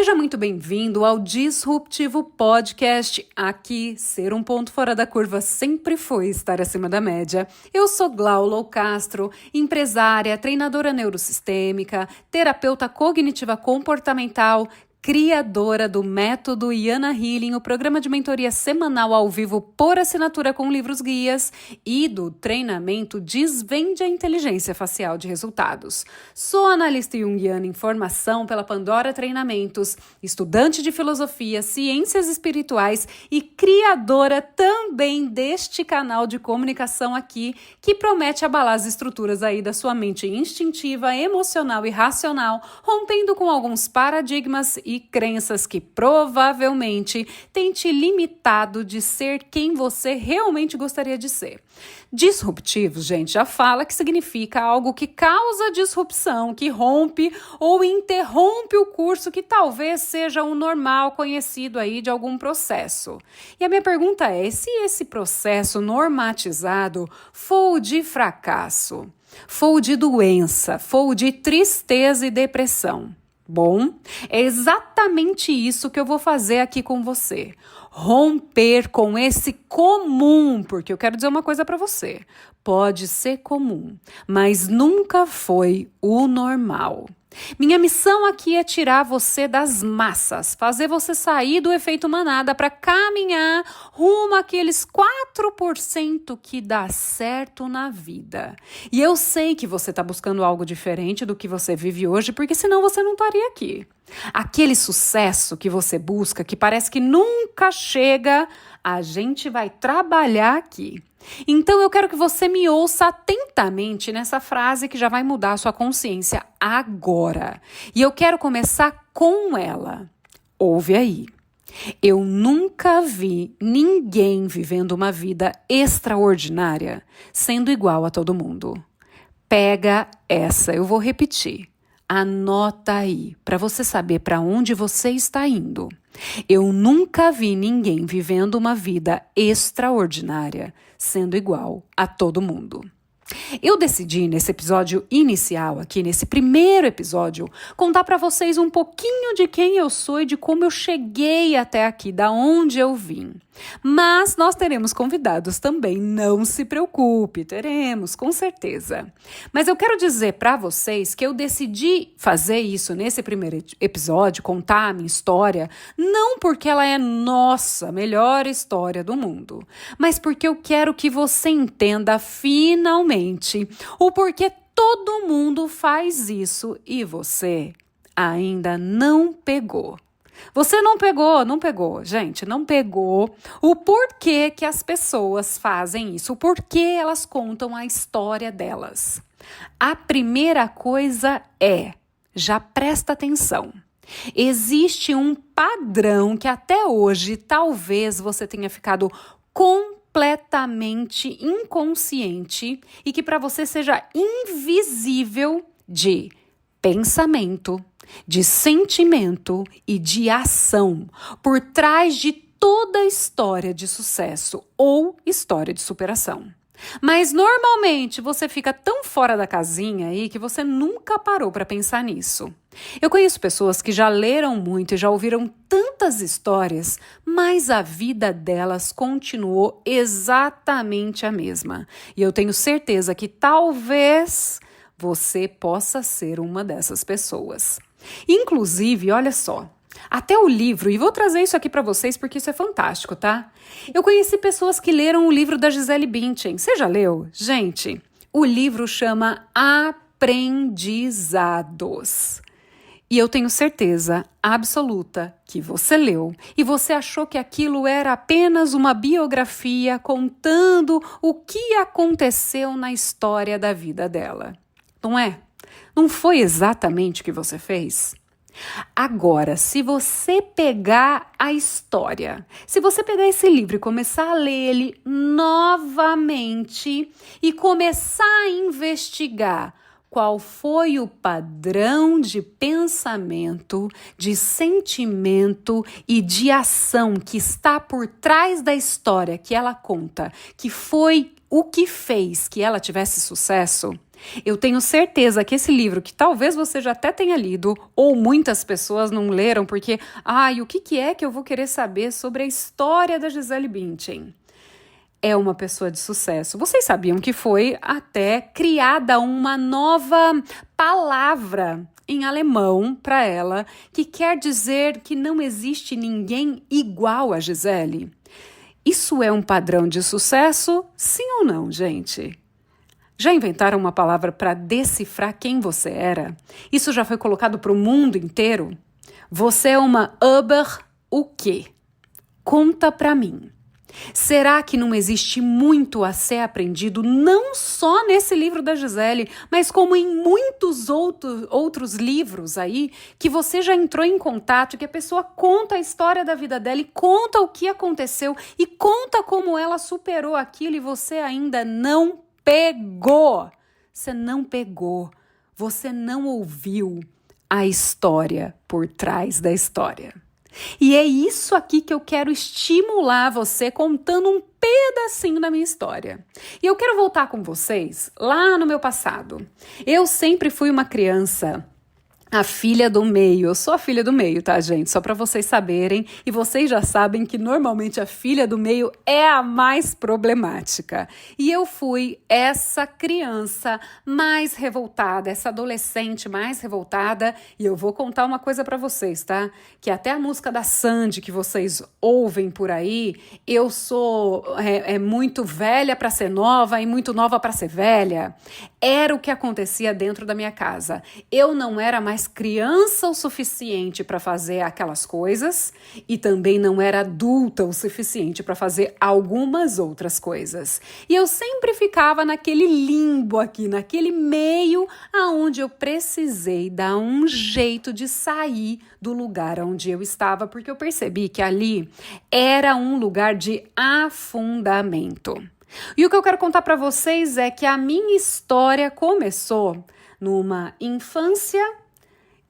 Seja muito bem-vindo ao Disruptivo Podcast. Aqui, ser um ponto fora da curva sempre foi estar acima da média. Eu sou Glaulo Castro, empresária, treinadora neurosistêmica, terapeuta cognitiva comportamental, criadora do método Yana Healing, o programa de mentoria semanal ao vivo por assinatura com livros guias, e do treinamento Desvende a Inteligência Facial de Resultados. Sou analista junguiana em formação pela Pandora Treinamentos, estudante de filosofia, ciências espirituais e criadora também deste canal de comunicação aqui, que promete abalar as estruturas aí da sua mente instintiva, emocional e racional, rompendo com alguns paradigmas e crenças que provavelmente têm te limitado de ser quem você realmente gostaria de ser. Disruptivo, gente, já fala que significa algo que causa disrupção, que rompe ou interrompe o curso que talvez seja o normal conhecido aí de algum processo. E a minha pergunta é, se esse processo normatizado for o de fracasso, for o de doença, for o de tristeza e depressão? Bom, é exatamente isso que eu vou fazer aqui com você. Romper com esse comum, porque eu quero dizer uma coisa para você. Pode ser comum, mas nunca foi o normal. Minha missão aqui é tirar você das massas, fazer você sair do efeito manada para caminhar rumo àqueles 4% que dá certo na vida. E eu sei que você está buscando algo diferente do que você vive hoje, porque senão você não estaria aqui. Aquele sucesso que você busca, que parece que nunca chega, a gente vai trabalhar aqui. Então eu quero que você me ouça atentamente nessa frase que já vai mudar a sua consciência agora. E eu quero começar com ela. Ouve aí. Eu nunca vi ninguém vivendo uma vida extraordinária sendo igual a todo mundo. Pega essa, eu vou repetir. Anota aí, para você saber para onde você está indo. Eu nunca vi ninguém vivendo uma vida extraordinária sendo igual a todo mundo. Eu decidi nesse episódio inicial, aqui nesse primeiro episódio, contar para vocês um pouquinho de quem eu sou e de como eu cheguei até aqui, da onde eu vim. Mas nós teremos convidados também, não se preocupe, teremos, com certeza. Mas eu quero dizer para vocês que eu decidi fazer isso nesse primeiro episódio, contar a minha história, não porque ela é nossa melhor história do mundo, mas porque eu quero que você entenda finalmente o porquê todo mundo faz isso e você ainda não pegou. Você não pegou, gente, não pegou o porquê que as pessoas fazem isso, o porquê elas contam a história delas. A primeira coisa já presta atenção, existe um padrão que até hoje talvez você tenha ficado completamente inconsciente e que para você seja invisível de pensamento, de sentimento e de ação por trás de toda a história de sucesso ou história de superação. Mas normalmente você fica tão fora da casinha aí que você nunca parou para pensar nisso. Eu conheço pessoas que já leram muito e já ouviram tantas histórias, mas a vida delas continuou exatamente a mesma. E eu tenho certeza que talvez você possa ser uma dessas pessoas. Inclusive, olha só, até o livro, e vou trazer isso aqui para vocês porque isso é fantástico, tá? Eu conheci pessoas que leram o livro da Gisele Bündchen. Você já leu? Gente, o livro chama Aprendizados. E eu tenho certeza absoluta que você leu e você achou que aquilo era apenas uma biografia contando o que aconteceu na história da vida dela. Não é? Não foi exatamente o que você fez? Agora, se você pegar a história, se você pegar esse livro e começar a ler ele novamente e começar a investigar qual foi o padrão de pensamento, de sentimento e de ação que está por trás da história que ela conta, que foi o que fez que ela tivesse sucesso, Eu tenho certeza que esse livro, que talvez você já até tenha lido, ou muitas pessoas não leram, porque, o que é que eu vou querer saber sobre a história da Gisele Bündchen? É uma pessoa de sucesso. Vocês sabiam que foi até criada uma nova palavra em alemão para ela, que quer dizer que não existe ninguém igual a Gisele? Isso é um padrão de sucesso? Sim ou não, gente? Já inventaram uma palavra para decifrar quem você era? Isso já foi colocado para o mundo inteiro? Você é uma Uber o quê? Conta para mim. Será que não existe muito a ser aprendido, não só nesse livro da Gisele, mas como em muitos outros livros aí, que você já entrou em contato, que a pessoa conta a história da vida dela e conta o que aconteceu e conta como ela superou aquilo e você ainda não pegou. Você não pegou. Você não ouviu a história por trás da história. E é isso aqui que eu quero estimular você contando um pedacinho da minha história. E eu quero voltar com vocês lá no meu passado. Eu sempre fui uma criança, a filha do meio. Eu sou a filha do meio, tá, gente? Só para vocês saberem. E vocês já sabem que normalmente a filha do meio é a mais problemática. E eu fui essa criança mais revoltada, essa adolescente mais revoltada. E eu vou contar uma coisa para vocês, tá? Que até a música da Sandy que vocês ouvem por aí, eu sou muito velha para ser nova e muito nova para ser velha. Era o que acontecia dentro da minha casa. Eu não era mais criança o suficiente para fazer aquelas coisas e também não era adulta o suficiente para fazer algumas outras coisas. E eu sempre ficava naquele limbo aqui, naquele meio aonde eu precisei dar um jeito de sair do lugar onde eu estava, porque eu percebi que ali era um lugar de afundamento. E o que eu quero contar para vocês é que a minha história começou numa infância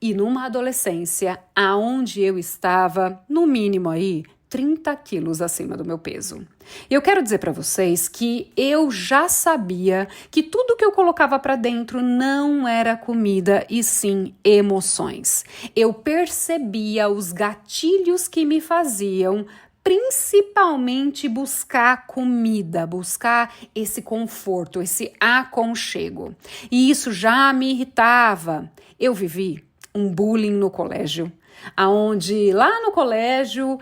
e numa adolescência, aonde eu estava, no mínimo aí, 30 quilos acima do meu peso. E eu quero dizer para vocês que eu já sabia que tudo que eu colocava para dentro não era comida e sim emoções. Eu percebia os gatilhos que me faziam principalmente buscar comida, buscar esse conforto, esse aconchego. E isso já me irritava. Eu vivi um bullying no colégio, aonde lá no colégio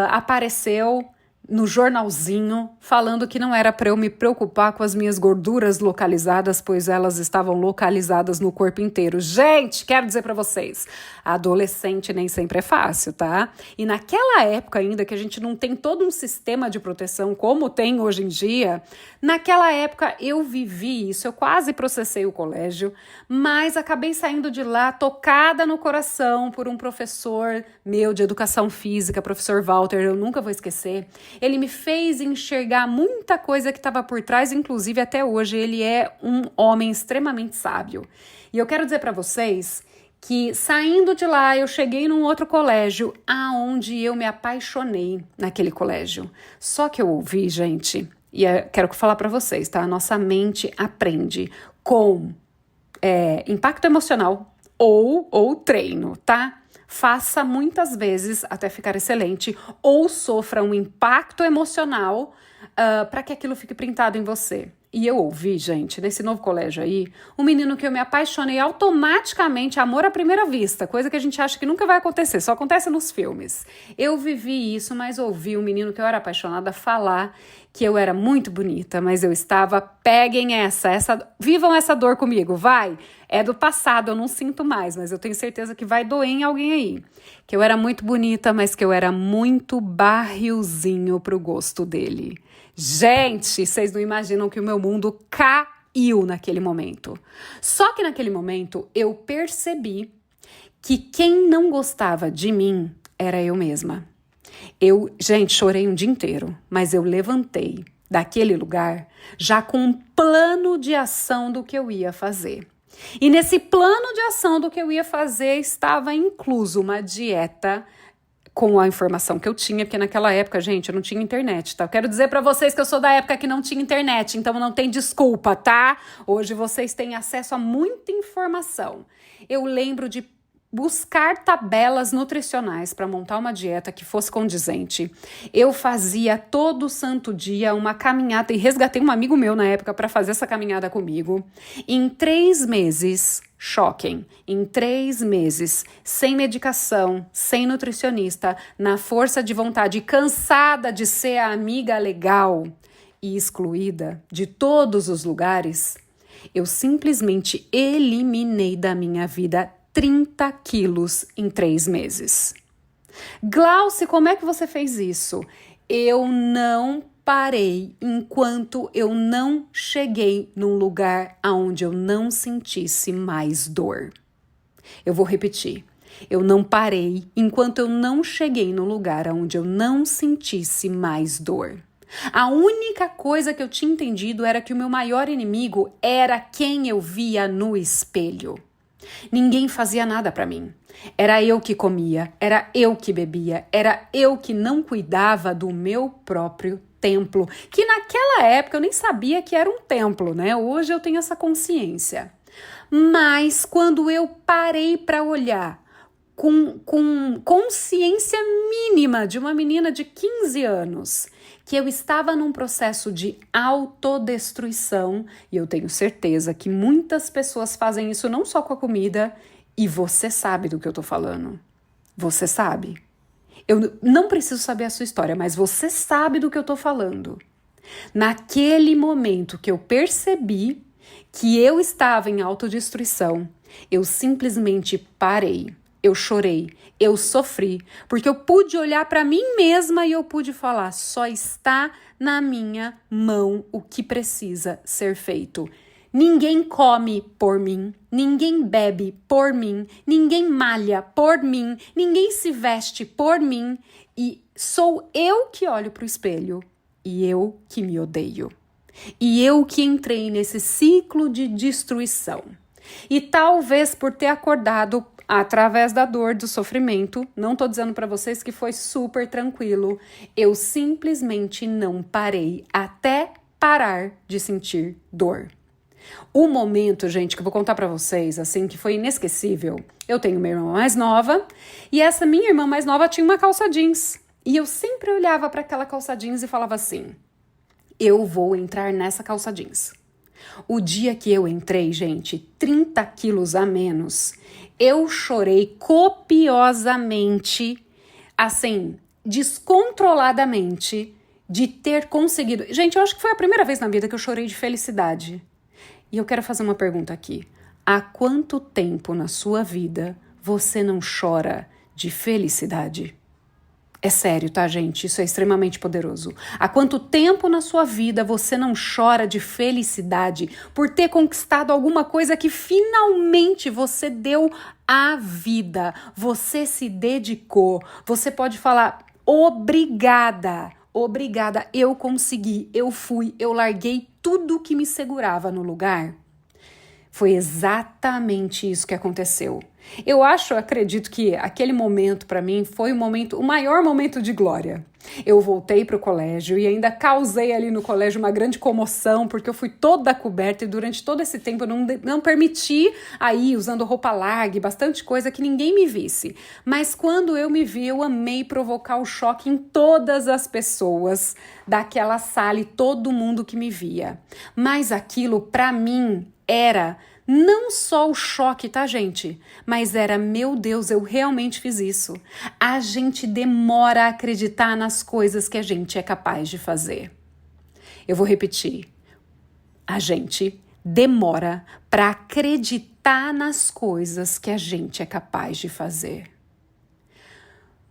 apareceu no jornalzinho falando que não era para eu me preocupar com as minhas gorduras localizadas, pois elas estavam localizadas no corpo inteiro. Gente, quero dizer para vocês, adolescente nem sempre é fácil, tá? E naquela época ainda que a gente não tem todo um sistema de proteção como tem hoje em dia, naquela época eu vivi isso, eu quase processei o colégio, mas acabei saindo de lá tocada no coração por um professor meu de educação física, professor Walter, eu nunca vou esquecer. Ele me fez enxergar muita coisa que estava por trás, inclusive até hoje ele é um homem extremamente sábio. E eu quero dizer para vocês que saindo de lá eu cheguei num outro colégio aonde eu me apaixonei naquele colégio. Só que eu ouvi, gente, e quero falar para vocês, tá? A nossa mente aprende com impacto emocional ou treino, tá? Faça muitas vezes até ficar excelente ou sofra um impacto emocional para que aquilo fique printado em você. E eu ouvi, gente, nesse novo colégio aí, um menino que eu me apaixonei automaticamente, amor à primeira vista, coisa que a gente acha que nunca vai acontecer, só acontece nos filmes. Eu vivi isso, mas ouvi um menino que eu era apaixonada falar que eu era muito bonita, mas eu estava, peguem vivam essa dor comigo, vai! É do passado, eu não sinto mais, mas eu tenho certeza que vai doer em alguém aí. Que eu era muito bonita, mas que eu era muito barrilzinho pro gosto dele. Gente, vocês não imaginam que o meu mundo caiu naquele momento. Só que naquele momento eu percebi que quem não gostava de mim era eu mesma. Gente, chorei um dia inteiro, mas eu levantei daquele lugar já com um plano de ação do que eu ia fazer. E nesse plano de ação do que eu ia fazer estava incluso uma dieta com a informação que eu tinha, porque naquela época, gente, eu não tinha internet, tá? Eu quero dizer pra vocês que eu sou da época que não tinha internet, então não tem desculpa, tá? Hoje vocês têm acesso a muita informação. Eu lembro de buscar tabelas nutricionais para montar uma dieta que fosse condizente. Eu fazia todo santo dia uma caminhada e resgatei um amigo meu na época para fazer essa caminhada comigo. Em 3 meses, choquem, em 3 meses, sem medicação, sem nutricionista, na força de vontade, cansada de ser a amiga legal e excluída de todos os lugares, eu simplesmente eliminei da minha vida 30 quilos em 3 meses. Glauce, como é que você fez isso? Eu não parei enquanto eu não cheguei num lugar onde eu não sentisse mais dor. Eu vou repetir. Eu não parei enquanto eu não cheguei no lugar onde eu não sentisse mais dor. A única coisa que eu tinha entendido era que o meu maior inimigo era quem eu via no espelho. Ninguém fazia nada para mim. Era eu que comia, era eu que bebia, era eu que não cuidava do meu próprio templo, que naquela época eu nem sabia que era um templo, né? Hoje eu tenho essa consciência. Mas quando eu parei para olhar com consciência mínima de uma menina de 15 anos, que eu estava num processo de autodestruição, e eu tenho certeza que muitas pessoas fazem isso não só com a comida, e você sabe do que eu tô falando. Você sabe. Eu não preciso saber a sua história, mas você sabe do que eu tô falando. Naquele momento que eu percebi que eu estava em autodestruição, eu simplesmente parei. Eu chorei, eu sofri, porque eu pude olhar para mim mesma e eu pude falar, só está na minha mão o que precisa ser feito. Ninguém come por mim, ninguém bebe por mim, ninguém malha por mim, ninguém se veste por mim e sou eu que olho para o espelho e eu que me odeio. E eu que entrei nesse ciclo de destruição. E talvez por ter acordado através da dor, do sofrimento, não tô dizendo para vocês que foi super tranquilo, eu simplesmente não parei até parar de sentir dor. O momento, gente, que eu vou contar para vocês, assim, que foi inesquecível, eu tenho uma irmã mais nova e essa minha irmã mais nova tinha uma calça jeans e eu sempre olhava para aquela calça jeans e falava assim, eu vou entrar nessa calça jeans. O dia que eu entrei, gente, 30 quilos a menos, eu chorei copiosamente, assim, descontroladamente, de ter conseguido. Gente, eu acho que foi a primeira vez na vida que eu chorei de felicidade. E eu quero fazer uma pergunta aqui. Há quanto tempo na sua vida você não chora de felicidade? É sério, tá, gente? Isso é extremamente poderoso. Há quanto tempo na sua vida você não chora de felicidade por ter conquistado alguma coisa que finalmente você deu à vida? Você se dedicou. Você pode falar, obrigada, obrigada, eu consegui, eu fui, eu larguei tudo que me segurava no lugar. Foi exatamente isso que aconteceu. Eu acredito que aquele momento para mim foi o maior momento de glória. Eu voltei para o colégio e ainda causei ali no colégio uma grande comoção, porque eu fui toda coberta e durante todo esse tempo eu não permiti aí, usando roupa larga e bastante coisa, que ninguém me visse. Mas quando eu me vi, eu amei provocar o choque em todas as pessoas daquela sala e todo mundo que me via. Mas aquilo para mim era não só o choque, tá, gente? Mas era, meu Deus, eu realmente fiz isso. A gente demora a acreditar nas coisas que a gente é capaz de fazer. Eu vou repetir. A gente demora para acreditar nas coisas que a gente é capaz de fazer.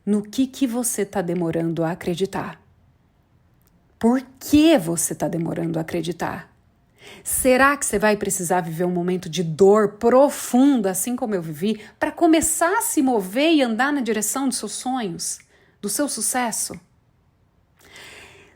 No que você tá demorando a acreditar? Por que você tá demorando a acreditar? Será que você vai precisar viver um momento de dor profunda, assim como eu vivi, para começar a se mover e andar na direção dos seus sonhos, do seu sucesso?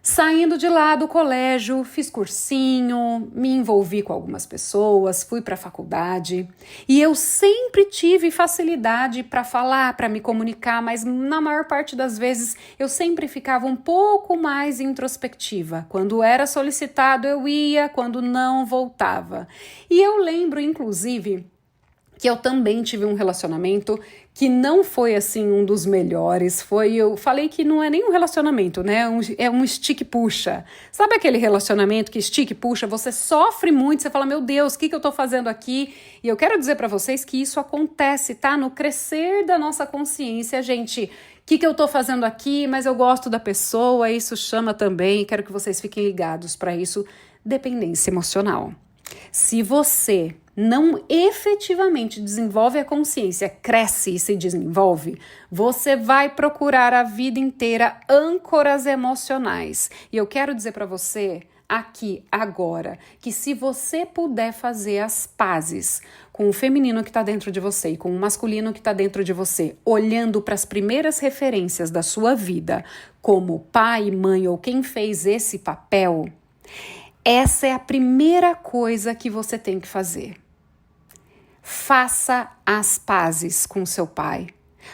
Saindo de lá do colégio, fiz cursinho, me envolvi com algumas pessoas, fui para a faculdade e eu sempre tive facilidade para falar, para me comunicar, mas na maior parte das vezes eu sempre ficava um pouco mais introspectiva. Quando era solicitado eu ia, quando não voltava. E eu lembro, inclusive, que eu também tive um relacionamento que não foi assim um dos melhores. Eu falei que não é nem um relacionamento, né? É um estique e puxa. Sabe aquele relacionamento que estique e puxa? Você sofre muito, você fala, meu Deus, o que eu tô fazendo aqui? E eu quero dizer para vocês que isso acontece, tá? No crescer da nossa consciência, gente. O que eu tô fazendo aqui? Mas eu gosto da pessoa, isso chama também, quero que vocês fiquem ligados para isso, dependência emocional. Se você não efetivamente desenvolve a consciência, cresce e se desenvolve, você vai procurar a vida inteira âncoras emocionais. E eu quero dizer para você, aqui, agora, que se você puder fazer as pazes com o feminino que está dentro de você e com o masculino que está dentro de você, olhando para as primeiras referências da sua vida, como pai, mãe ou quem fez esse papel, essa é a primeira coisa que você tem que fazer. Faça as pazes com seu pai.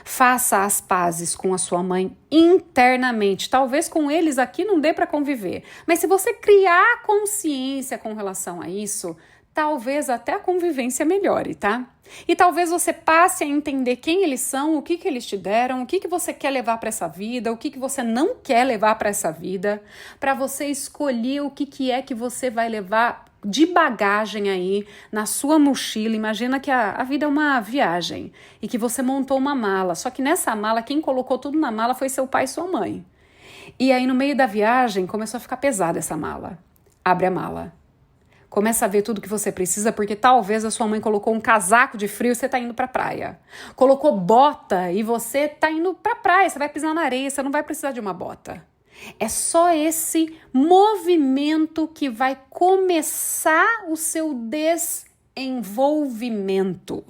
Faça as pazes com a sua mãe internamente. Talvez com eles aqui não dê para conviver. Mas se você criar consciência com relação a isso, talvez até a convivência melhore, tá? E talvez você passe a entender quem eles são, o que eles te deram, o que você quer levar para essa vida, o que você não quer levar para essa vida, para você escolher o que é que você vai levar de bagagem aí na sua mochila. Imagina que a vida é uma viagem e que você montou uma mala, só que nessa mala, quem colocou tudo na mala foi seu pai e sua mãe. E aí no meio da viagem começou a ficar pesada essa mala. Abre a mala. Começa a ver tudo que você precisa, porque talvez a sua mãe colocou um casaco de frio e você tá indo pra praia. Colocou bota e você tá indo pra praia, você vai pisar na areia, você não vai precisar de uma bota. É só esse movimento que vai começar o seu desenvolvimento.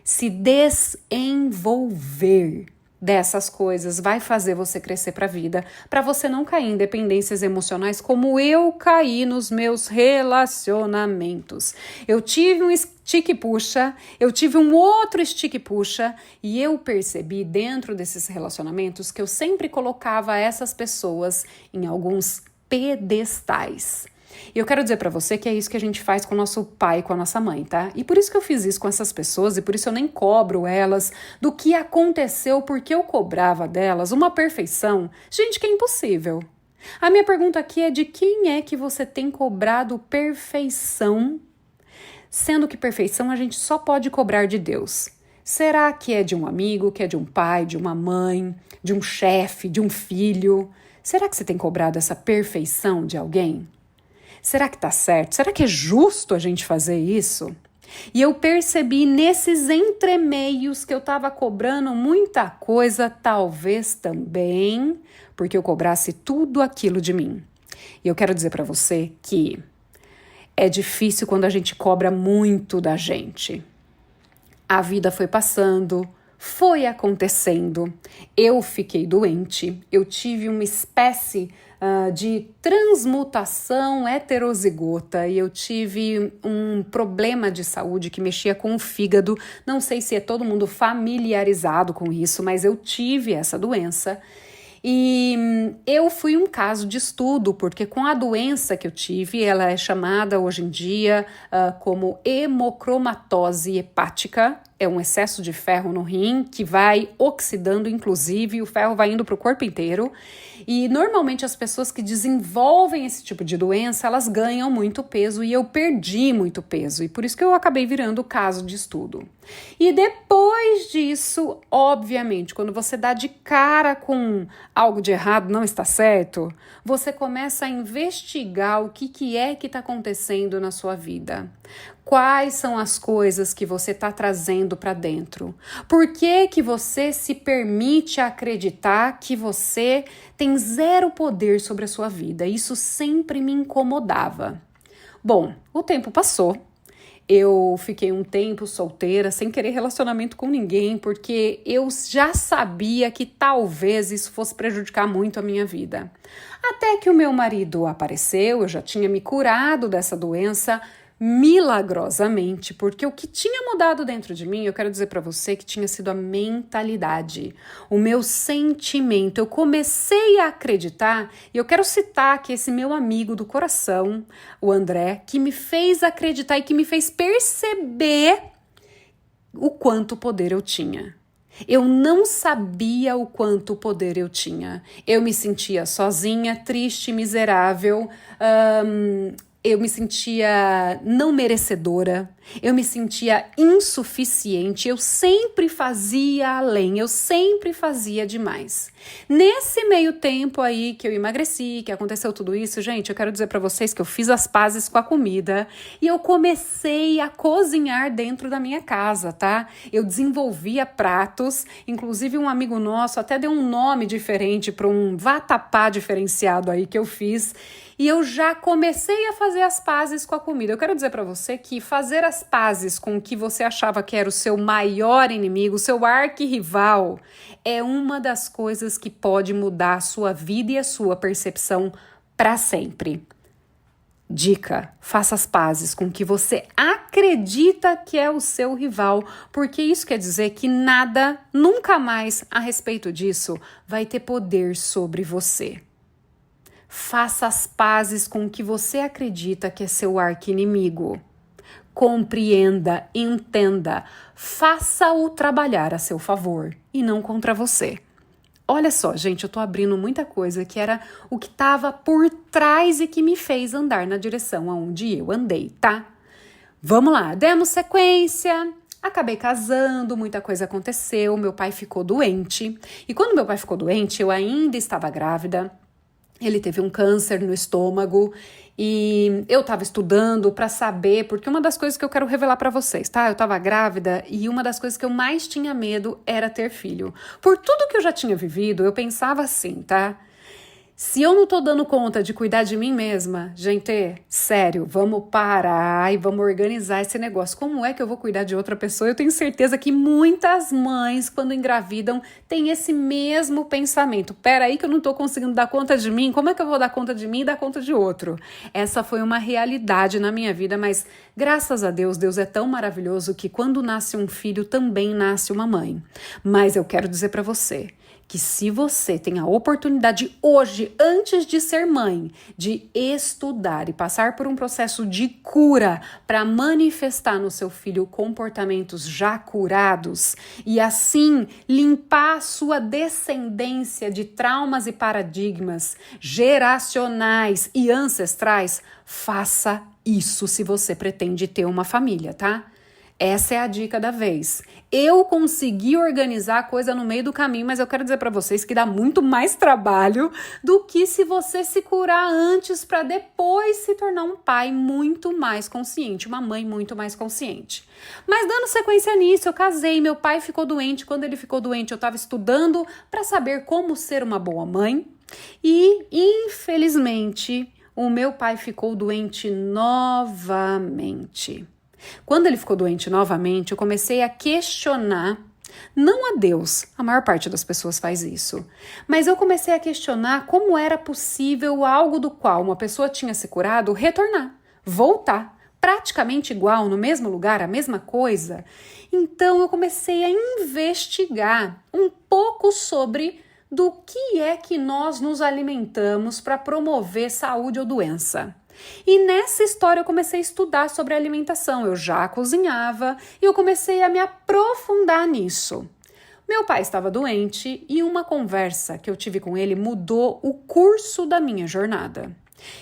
Se desenvolver dessas coisas vai fazer você crescer para a vida, para você não cair em dependências emocionais como eu caí nos meus relacionamentos. Eu tive um estique e puxa, eu tive um outro estique e puxa e eu percebi dentro desses relacionamentos que eu sempre colocava essas pessoas em alguns pedestais. E eu quero dizer pra você que é isso que a gente faz com o nosso pai e com a nossa mãe, tá? E por isso que eu fiz isso com essas pessoas e por isso eu nem cobro elas do que aconteceu, porque eu cobrava delas uma perfeição, gente, que é impossível. A minha pergunta aqui é de quem é que você tem cobrado perfeição, sendo que perfeição a gente só pode cobrar de Deus. Será que é de um amigo, que é de um pai, de uma mãe, de um chefe, de um filho? Será que você tem cobrado essa perfeição de alguém? Será que tá certo? Será que é justo a gente fazer isso? E eu percebi nesses entremeios que eu tava cobrando muita coisa, talvez também porque eu cobrasse tudo aquilo de mim. E eu quero dizer pra você que é difícil quando a gente cobra muito da gente. A vida foi passando, foi acontecendo, eu fiquei doente, eu tive uma espécie de transmutação heterozigota e eu tive um problema de saúde que mexia com o fígado. Não sei se é todo mundo familiarizado com isso, mas eu tive essa doença. E eu fui um caso de estudo, porque com a doença que eu tive, ela é chamada hoje em dia como hemocromatose hepática, é um excesso de ferro no rim que vai oxidando, inclusive, o ferro vai indo para o corpo inteiro. E normalmente as pessoas que desenvolvem esse tipo de doença, elas ganham muito peso e eu perdi muito peso. E por isso que eu acabei virando caso de estudo. E depois disso, obviamente, quando você dá de cara com algo de errado, não está certo, você começa a investigar o que é que está acontecendo na sua vida. Quais são as coisas que você está trazendo para dentro? Por que você se permite acreditar que você tem zero poder sobre a sua vida? Isso sempre me incomodava. Bom, o tempo passou. Eu fiquei um tempo solteira, sem querer relacionamento com ninguém, porque eu já sabia que talvez isso fosse prejudicar muito a minha vida. Até que o meu marido apareceu, eu já tinha me curado dessa doença milagrosamente, porque o que tinha mudado dentro de mim, eu quero dizer para você que tinha sido a mentalidade, o meu sentimento. Eu comecei a acreditar, e eu quero citar aqui esse meu amigo do coração, o André, que me fez acreditar e que me fez perceber o quanto poder eu tinha. Eu não sabia o quanto poder eu tinha. Eu me sentia sozinha, triste, miserável, eu me sentia não merecedora, eu me sentia insuficiente, eu sempre fazia além, eu sempre fazia demais. Nesse meio tempo aí que eu emagreci, que aconteceu tudo isso, gente, eu quero dizer pra vocês que eu fiz as pazes com a comida e eu comecei a cozinhar dentro da minha casa, tá? Eu desenvolvia pratos, inclusive um amigo nosso até deu um nome diferente para um vatapá diferenciado aí que eu fiz. E eu já comecei a fazer as pazes com a comida. Eu quero dizer para você que fazer as pazes com o que você achava que era o seu maior inimigo, o seu arquirrival, é uma das coisas que pode mudar a sua vida e a sua percepção para sempre. Dica: faça as pazes com o que você acredita que é o seu rival, porque isso quer dizer que nada, nunca mais a respeito disso, vai ter poder sobre você. Faça as pazes com o que você acredita que é seu arqui-inimigo. Compreenda, entenda, faça-o trabalhar a seu favor e não contra você. Olha só, gente, eu tô abrindo muita coisa que era o que estava por trás e que me fez andar na direção aonde eu andei, tá? Vamos lá, demos sequência. Acabei casando, muita coisa aconteceu, meu pai ficou doente. E quando meu pai ficou doente, eu ainda estava grávida. Ele teve um câncer no estômago e eu estava estudando para saber, porque uma das coisas que eu quero revelar para vocês, tá? Eu estava grávida e uma das coisas que eu mais tinha medo era ter filho. Por tudo que eu já tinha vivido, eu pensava assim, tá? Se eu não tô dando conta de cuidar de mim mesma, gente, sério, vamos parar e vamos organizar esse negócio. Como é que eu vou cuidar de outra pessoa? Eu tenho certeza que muitas mães, quando engravidam, têm esse mesmo pensamento. Peraí que eu não tô conseguindo dar conta de mim, como é que eu vou dar conta de mim e dar conta de outro? Essa foi uma realidade na minha vida, mas graças a Deus, Deus é tão maravilhoso que quando nasce um filho, também nasce uma mãe. Mas eu quero dizer pra você que se você tem a oportunidade hoje, antes de ser mãe, de estudar e passar por um processo de cura para manifestar no seu filho comportamentos já curados e assim limpar a sua descendência de traumas e paradigmas geracionais e ancestrais, faça isso se você pretende ter uma família, tá? Essa é a dica da vez. Eu consegui organizar a coisa no meio do caminho, mas eu quero dizer para vocês que dá muito mais trabalho do que se você se curar antes para depois se tornar um pai muito mais consciente, uma mãe muito mais consciente. Mas dando sequência nisso, eu casei, meu pai ficou doente. Quando ele ficou doente, eu estava estudando para saber como ser uma boa mãe e, infelizmente, o meu pai ficou doente novamente. Quando ele ficou doente novamente, eu comecei a questionar, não a Deus, a maior parte das pessoas faz isso, mas eu comecei a questionar como era possível algo do qual uma pessoa tinha se curado retornar, voltar, praticamente igual, no mesmo lugar, a mesma coisa. Então eu comecei a investigar um pouco sobre do que é que nós nos alimentamos para promover saúde ou doença. E nessa história eu comecei a estudar sobre alimentação, eu já cozinhava e eu comecei a me aprofundar nisso. Meu pai estava doente e uma conversa que eu tive com ele mudou o curso da minha jornada.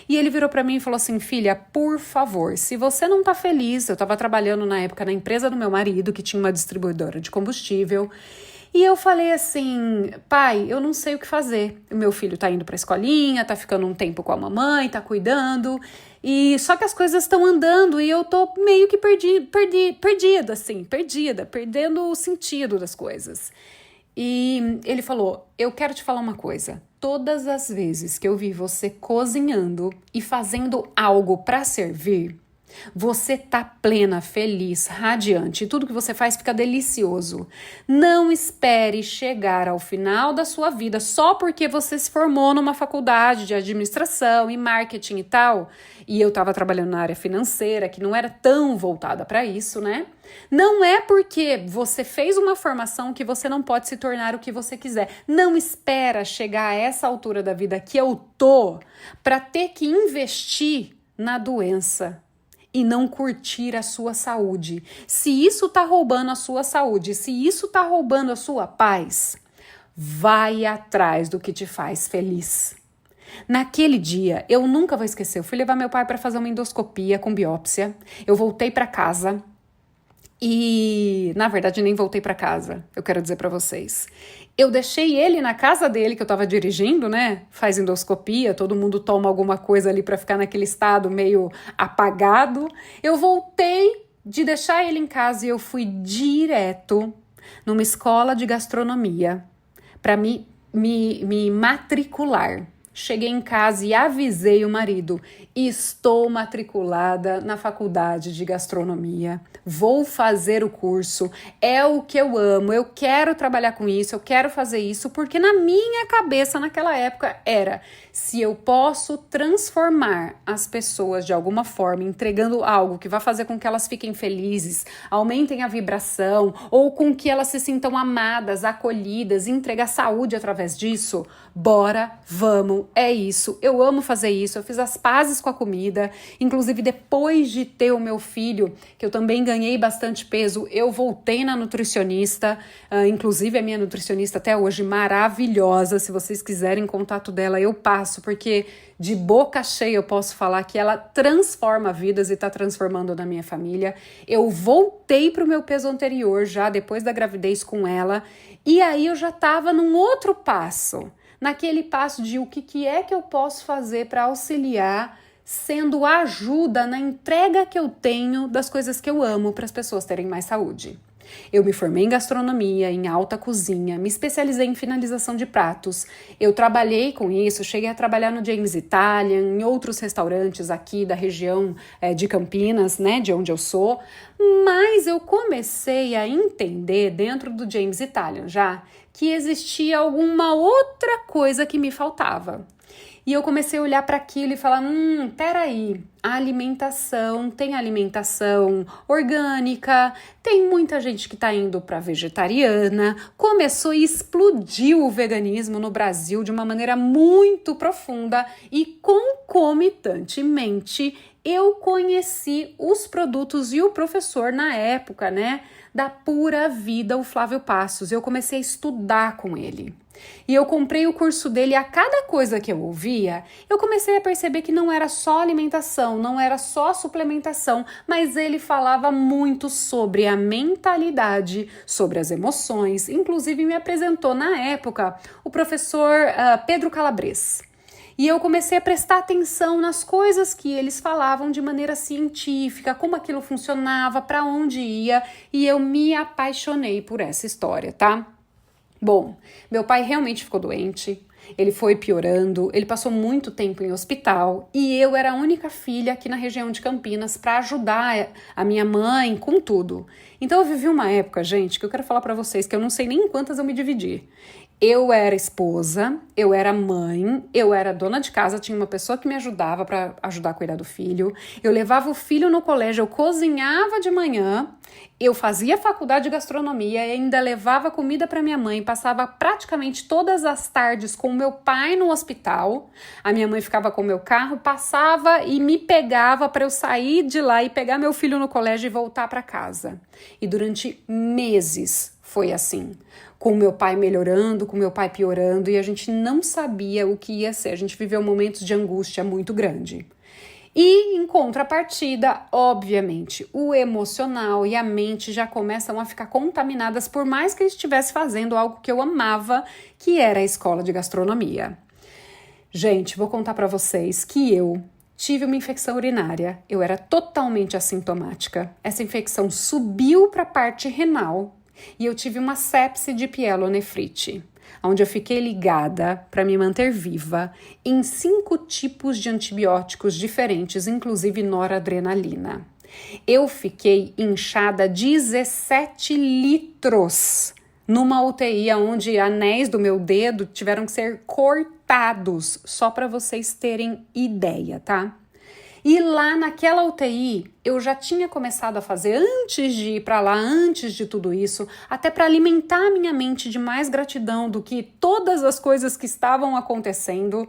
E ele virou para mim e falou assim: filha, por favor, se você não tá feliz, eu estava trabalhando na época na empresa do meu marido, que tinha uma distribuidora de combustível, e eu falei assim: pai, eu não sei o que fazer. O meu filho tá indo pra escolinha, tá ficando um tempo com a mamãe, tá cuidando. E só que as coisas estão andando e eu tô meio que perdida, perdendo o sentido das coisas. E ele falou: eu quero te falar uma coisa. Todas as vezes que eu vi você cozinhando e fazendo algo pra servir, Você tá plena, feliz, radiante, e tudo que você faz fica delicioso. Não espere chegar ao final da sua vida só porque você se formou numa faculdade de administração e marketing e tal. E eu estava trabalhando na área financeira, que não era tão voltada para isso, né? Não é porque você fez uma formação que você não pode se tornar o que você quiser. Não espera chegar a essa altura da vida que eu tô para ter que investir na doença e não curtir a sua saúde. Se isso tá roubando a sua saúde, se isso tá roubando a sua paz, vai atrás do que te faz feliz. Naquele dia, eu nunca vou esquecer, eu fui levar meu pai para fazer uma endoscopia com biópsia. Eu voltei para casa e, na verdade, nem voltei para casa, eu quero dizer para vocês. Eu deixei ele na casa dele, que eu tava dirigindo, né? Faz endoscopia, todo mundo toma alguma coisa ali para ficar naquele estado meio apagado. Eu voltei de deixar ele em casa e eu fui direto numa escola de gastronomia para me matricular. Cheguei em casa e avisei o marido: estou matriculada na faculdade de gastronomia, vou fazer o curso, é o que eu amo, eu quero trabalhar com isso, eu quero fazer isso, porque na minha cabeça naquela época era: se eu posso transformar as pessoas de alguma forma, entregando algo que vai fazer com que elas fiquem felizes, aumentem a vibração, ou com que elas se sintam amadas, acolhidas, entregar saúde através disso, bora, vamos. É isso, eu amo fazer isso, eu fiz as pazes com a comida, inclusive depois de ter o meu filho, que eu também ganhei bastante peso, eu voltei na nutricionista, inclusive a minha nutricionista até hoje maravilhosa, se vocês quiserem contato dela eu passo, porque de boca cheia eu posso falar que ela transforma vidas e está transformando na minha família. Eu voltei para o meu peso anterior já depois da gravidez com ela, e aí eu já estava num outro passo, naquele passo de o que é que eu posso fazer para auxiliar, sendo ajuda na entrega que eu tenho das coisas que eu amo para as pessoas terem mais saúde. Eu me formei em gastronomia, em alta cozinha, me especializei em finalização de pratos. Eu trabalhei com isso, cheguei a trabalhar no James Italian, em outros restaurantes aqui da região de Campinas, né, de onde eu sou. Mas eu comecei a entender dentro do James Italian já que existia alguma outra coisa que me faltava. E eu comecei a olhar para aquilo e falar, peraí, a alimentação orgânica, tem muita gente que está indo para vegetariana, começou e explodiu o veganismo no Brasil de uma maneira muito profunda e concomitantemente eu conheci os produtos e o professor na época, né, da Pura Vida, o Flávio Passos. Eu comecei a estudar com ele. E eu comprei o curso dele e a cada coisa que eu ouvia, eu comecei a perceber que não era só alimentação, não era só suplementação, mas ele falava muito sobre a mentalidade, sobre as emoções. Inclusive me apresentou na época o professor Pedro Calabres. E eu comecei a prestar atenção nas coisas que eles falavam de maneira científica, como aquilo funcionava, para onde ia, e eu me apaixonei por essa história, tá? Bom, meu pai realmente ficou doente, ele foi piorando, ele passou muito tempo em hospital e eu era a única filha aqui na região de Campinas para ajudar a minha mãe com tudo. Então eu vivi uma época, gente, que eu quero falar para vocês que eu não sei nem em quantas eu me dividi. Eu era esposa, eu era mãe, eu era dona de casa, tinha uma pessoa que me ajudava para ajudar a cuidar do filho, eu levava o filho no colégio, eu cozinhava de manhã, eu fazia faculdade de gastronomia e ainda levava comida para minha mãe, passava praticamente todas as tardes com o meu pai no hospital, a minha mãe ficava com o meu carro, passava e me pegava para eu sair de lá e pegar meu filho no colégio e voltar para casa. E durante meses foi assim, com meu pai melhorando, com meu pai piorando, e a gente não sabia o que ia ser. A gente viveu momentos de angústia muito grande. E, em contrapartida, obviamente, o emocional e a mente já começam a ficar contaminadas, por mais que eu estivesse fazendo algo que eu amava, que era a escola de gastronomia. Gente, vou contar para vocês que eu tive uma infecção urinária. Eu era totalmente assintomática. Essa infecção subiu para a parte renal, e eu tive uma sepse de pielonefrite. onde eu fiquei ligada para me manter viva em 5 tipos de antibióticos diferentes, inclusive noradrenalina. Eu fiquei inchada 17 litros numa UTI onde anéis do meu dedo tiveram que ser cortados, só para vocês terem ideia, tá? E lá naquela UTI, eu já tinha começado a fazer, antes de ir para lá, antes de tudo isso, até para alimentar a minha mente de mais gratidão do que todas as coisas que estavam acontecendo,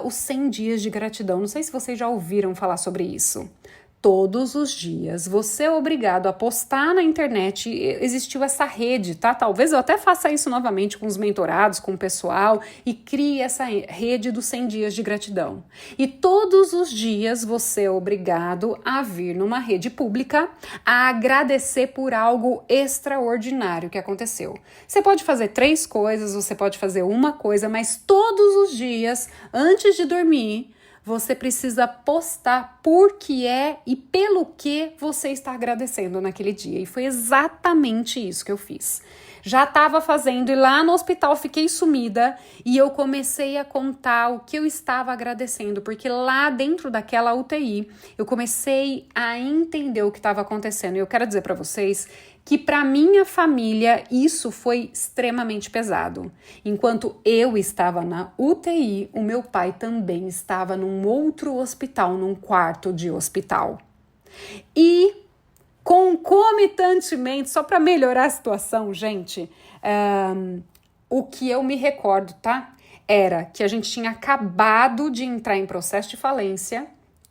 os 100 dias de gratidão. Não sei se vocês já ouviram falar sobre isso. Todos os dias você é obrigado a postar na internet, existiu essa rede, tá? Talvez eu até faça isso novamente com os mentorados, com o pessoal e crie essa rede dos 100 dias de gratidão. E todos os dias você é obrigado a vir numa rede pública a agradecer por algo extraordinário que aconteceu. Você pode fazer 3 coisas, você pode fazer uma coisa, mas todos os dias, antes de dormir, você precisa postar por que é e pelo que você está agradecendo naquele dia. E foi exatamente isso que eu fiz. Já estava fazendo e lá no hospital fiquei sumida e eu comecei a contar o que eu estava agradecendo, porque lá dentro daquela UTI eu comecei a entender o que estava acontecendo. E eu quero dizer para vocês que para minha família isso foi extremamente pesado. Enquanto eu estava na UTI, o meu pai também estava num outro hospital, num quarto de hospital. E concomitantemente, só para melhorar a situação, gente, o que eu me recordo, tá? Era que a gente tinha acabado de entrar em processo de falência,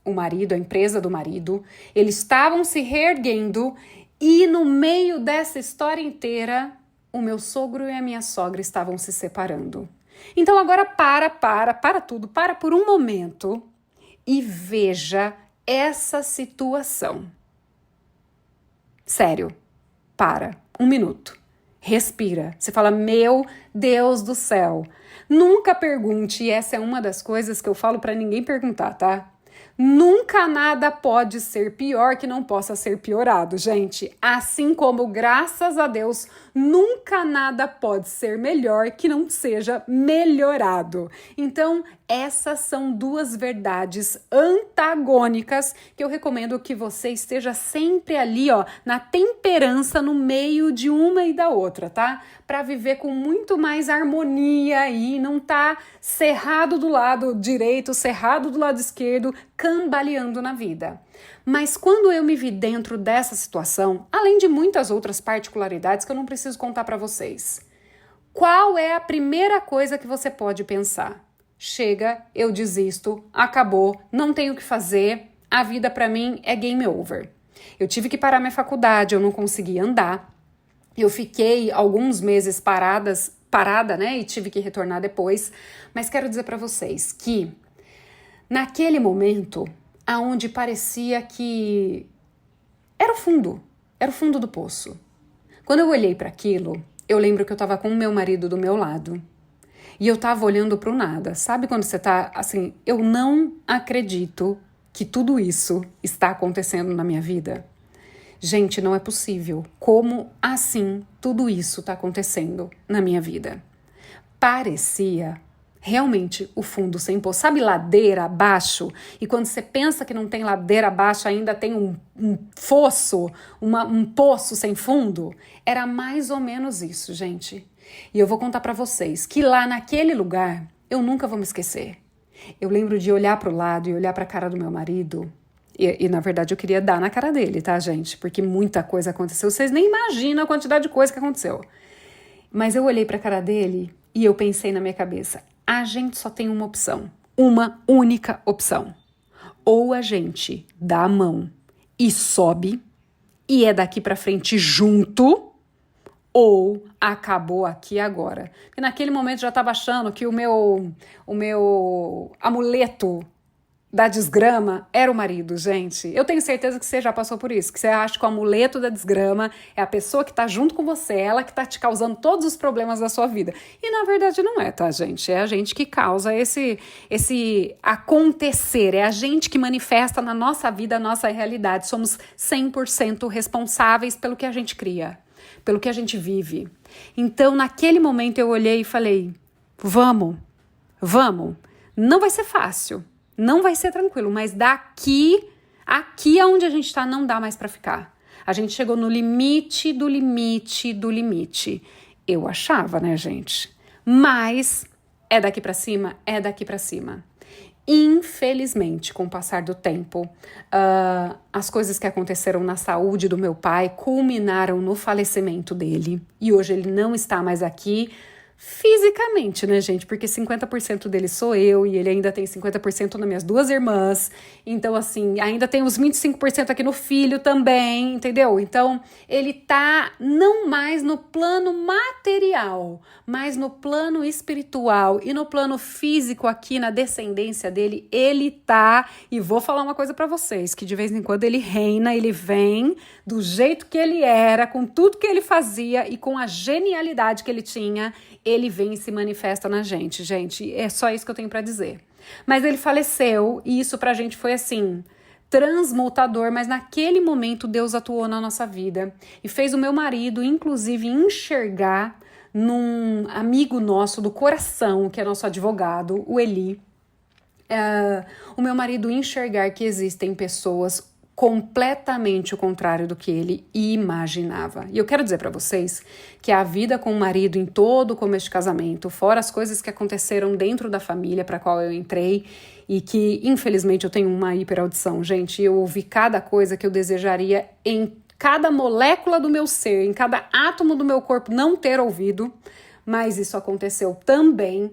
o marido, a empresa do marido, eles estavam se reerguendo e no meio dessa história inteira, o meu sogro e a minha sogra estavam se separando. Então agora para tudo, para por um momento e veja essa situação. Sério, para, 1 minuto, respira. Você fala, meu Deus do céu. Nunca pergunte, e essa é uma das coisas que eu falo para ninguém perguntar, tá? Nunca nada pode ser pior que não possa ser piorado, gente. Assim como, graças a Deus, nunca nada pode ser melhor que não seja melhorado. Então, essas são 2 verdades antagônicas que eu recomendo que você esteja sempre ali, ó, na temperança no meio de uma e da outra, tá? Para viver com muito mais harmonia e não tá cerrado do lado direito, cerrado do lado esquerdo, cambaleando na vida. Mas quando eu me vi dentro dessa situação, além de muitas outras particularidades que eu não preciso contar para vocês, qual é a primeira coisa que você pode pensar? Chega, eu desisto, acabou, não tenho o que fazer, a vida para mim é game over. Eu tive que parar minha faculdade, eu não conseguia andar, eu fiquei alguns meses parada, né, e tive que retornar depois, mas quero dizer para vocês que naquele momento, aonde parecia que era o fundo do poço. Quando eu olhei para aquilo, eu lembro que eu estava com o meu marido do meu lado. E eu tava olhando pro nada. Sabe quando você tá assim, eu não acredito que tudo isso está acontecendo na minha vida? Gente, não é possível. Como assim tudo isso tá acontecendo na minha vida? Parecia realmente o fundo sem poço. Sabe ladeira abaixo? E quando você pensa que não tem ladeira abaixo, ainda tem um fosso, um poço sem fundo? Era mais ou menos isso, gente. E eu vou contar pra vocês que lá naquele lugar, eu nunca vou me esquecer. Eu lembro de olhar pro lado e olhar pra cara do meu marido. E na verdade eu queria dar na cara dele, tá, gente? Porque muita coisa aconteceu. Vocês nem imaginam a quantidade de coisa que aconteceu. Mas eu olhei pra cara dele e eu pensei na minha cabeça, a gente só tem uma opção. Uma única opção. Ou a gente dá a mão e sobe e é daqui pra frente junto, ou acabou aqui agora. E naquele momento já estava achando que o meu amuleto da desgrama era o marido, gente. Eu tenho certeza que você já passou por isso, que você acha que o amuleto da desgrama é a pessoa que está junto com você, ela que está te causando todos os problemas da sua vida. E na verdade não é, tá, gente? É a gente que causa esse acontecer, é a gente que manifesta na nossa vida a nossa realidade. Somos 100% responsáveis pelo que a gente cria. pelo que a gente vive. Então, naquele momento eu olhei e falei, vamos. Não vai ser fácil, não vai ser tranquilo, mas aqui aonde a gente está não dá mais para ficar. A gente chegou no limite do limite do limite. Eu achava, né, gente? Mas é daqui para cima, é daqui para cima. Infelizmente, com o passar do tempo, as coisas que aconteceram na saúde do meu pai culminaram no falecimento dele. E hoje ele não está mais aqui fisicamente, né, gente? Porque 50% dele sou eu e ele ainda tem 50% nas minhas duas irmãs. Então, assim, ainda tem os 25% aqui no filho também, entendeu? Então, ele tá não mais no plano material, mas no plano espiritual e no plano físico aqui na descendência dele, ele tá. E vou falar uma coisa pra vocês, que de vez em quando ele reina, ele vem do jeito que ele era, com tudo que ele fazia e com a genialidade que ele tinha, ele vem e se manifesta na gente. Gente, é só isso que eu tenho pra dizer. Mas ele faleceu e isso pra gente foi assim, transmutador, mas naquele momento Deus atuou na nossa vida e fez o meu marido, inclusive, enxergar num amigo nosso do coração, que é nosso advogado, o Eli, o meu marido enxergar que existem pessoas completamente o contrário do que ele imaginava. E eu quero dizer para vocês que a vida com o marido em todo o começo de casamento, fora as coisas que aconteceram dentro da família para a qual eu entrei e que, infelizmente, eu tenho uma hiperaudição, gente, eu ouvi cada coisa que eu desejaria em cada molécula do meu ser, em cada átomo do meu corpo não ter ouvido, mas isso aconteceu também.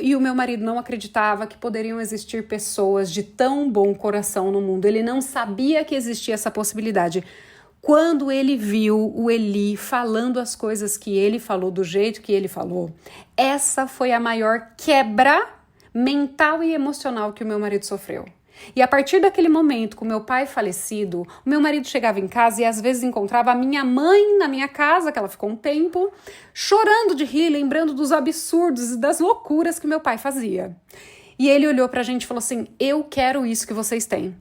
E o meu marido não acreditava que poderiam existir pessoas de tão bom coração no mundo. Ele não sabia que existia essa possibilidade. Quando ele viu o Eli falando as coisas que ele falou, do jeito que ele falou, essa foi a maior quebra mental e emocional que o meu marido sofreu. E a partir daquele momento, com meu pai falecido, o meu marido chegava em casa e às vezes encontrava a minha mãe na minha casa, que ela ficou um tempo, chorando de rir, lembrando dos absurdos e das loucuras que meu pai fazia. E ele olhou pra gente e falou assim, eu quero isso que vocês têm.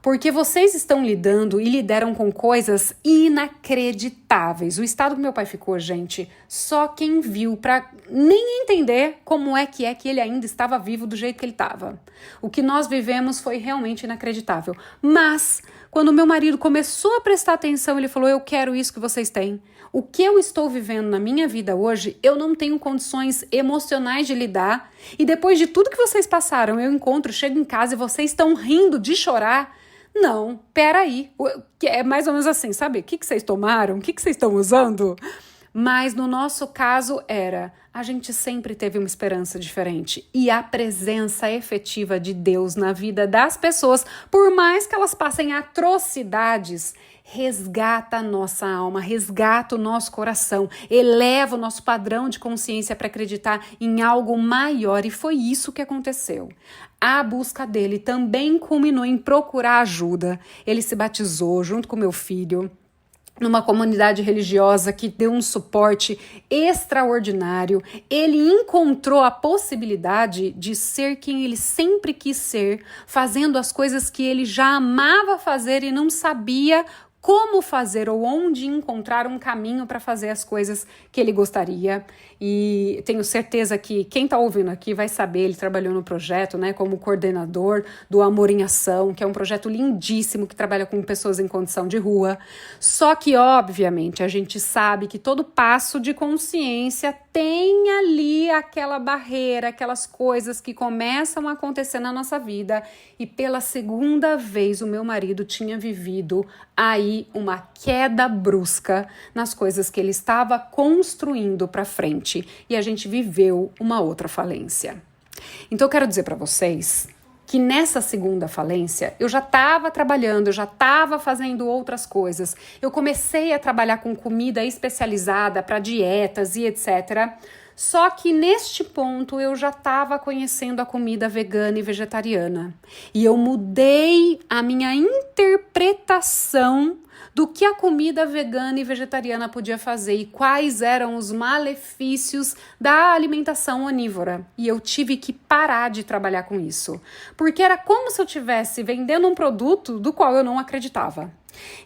Porque vocês estão lidando e lidaram com coisas inacreditáveis. O estado que meu pai ficou, gente, só quem viu para nem entender como é que ele ainda estava vivo do jeito que ele estava. O que nós vivemos foi realmente inacreditável. Mas, quando meu marido começou a prestar atenção, ele falou, eu quero isso que vocês têm. O que eu estou vivendo na minha vida hoje, eu não tenho condições emocionais de lidar. E depois de tudo que vocês passaram, eu chego em casa e vocês estão rindo de chorar. Não, peraí. É mais ou menos assim, sabe? O que vocês tomaram? O que vocês estão usando? Mas no nosso caso a gente sempre teve uma esperança diferente. E a presença efetiva de Deus na vida das pessoas, por mais que elas passem atrocidades, resgata a nossa alma, resgata o nosso coração, eleva o nosso padrão de consciência para acreditar em algo maior. E foi isso que aconteceu. A busca dele também culminou em procurar ajuda. Ele se batizou junto com meu filho numa comunidade religiosa que deu um suporte extraordinário. Ele encontrou a possibilidade de ser quem ele sempre quis ser, fazendo as coisas que ele já amava fazer e não sabia como fazer ou onde encontrar um caminho para fazer as coisas que ele gostaria. E tenho certeza que quem está ouvindo aqui vai saber, ele trabalhou no projeto, né, como coordenador do Amor em Ação, que é um projeto lindíssimo que trabalha com pessoas em condição de rua. Só que, obviamente, a gente sabe que todo passo de consciência tem ali aquela barreira, aquelas coisas que começam a acontecer na nossa vida. E pela segunda vez o meu marido tinha vivido aí uma queda brusca nas coisas que ele estava construindo para frente. E a gente viveu uma outra falência. Então eu quero dizer para vocês que nessa segunda falência eu já estava trabalhando, eu já estava fazendo outras coisas. Eu comecei a trabalhar com comida especializada para dietas e etc. Só que neste ponto eu já estava conhecendo a comida vegana e vegetariana. E eu mudei a minha interpretação do que a comida vegana e vegetariana podia fazer e quais eram os malefícios da alimentação onívora. E eu tive que parar de trabalhar com isso, porque era como se eu estivesse vendendo um produto do qual eu não acreditava.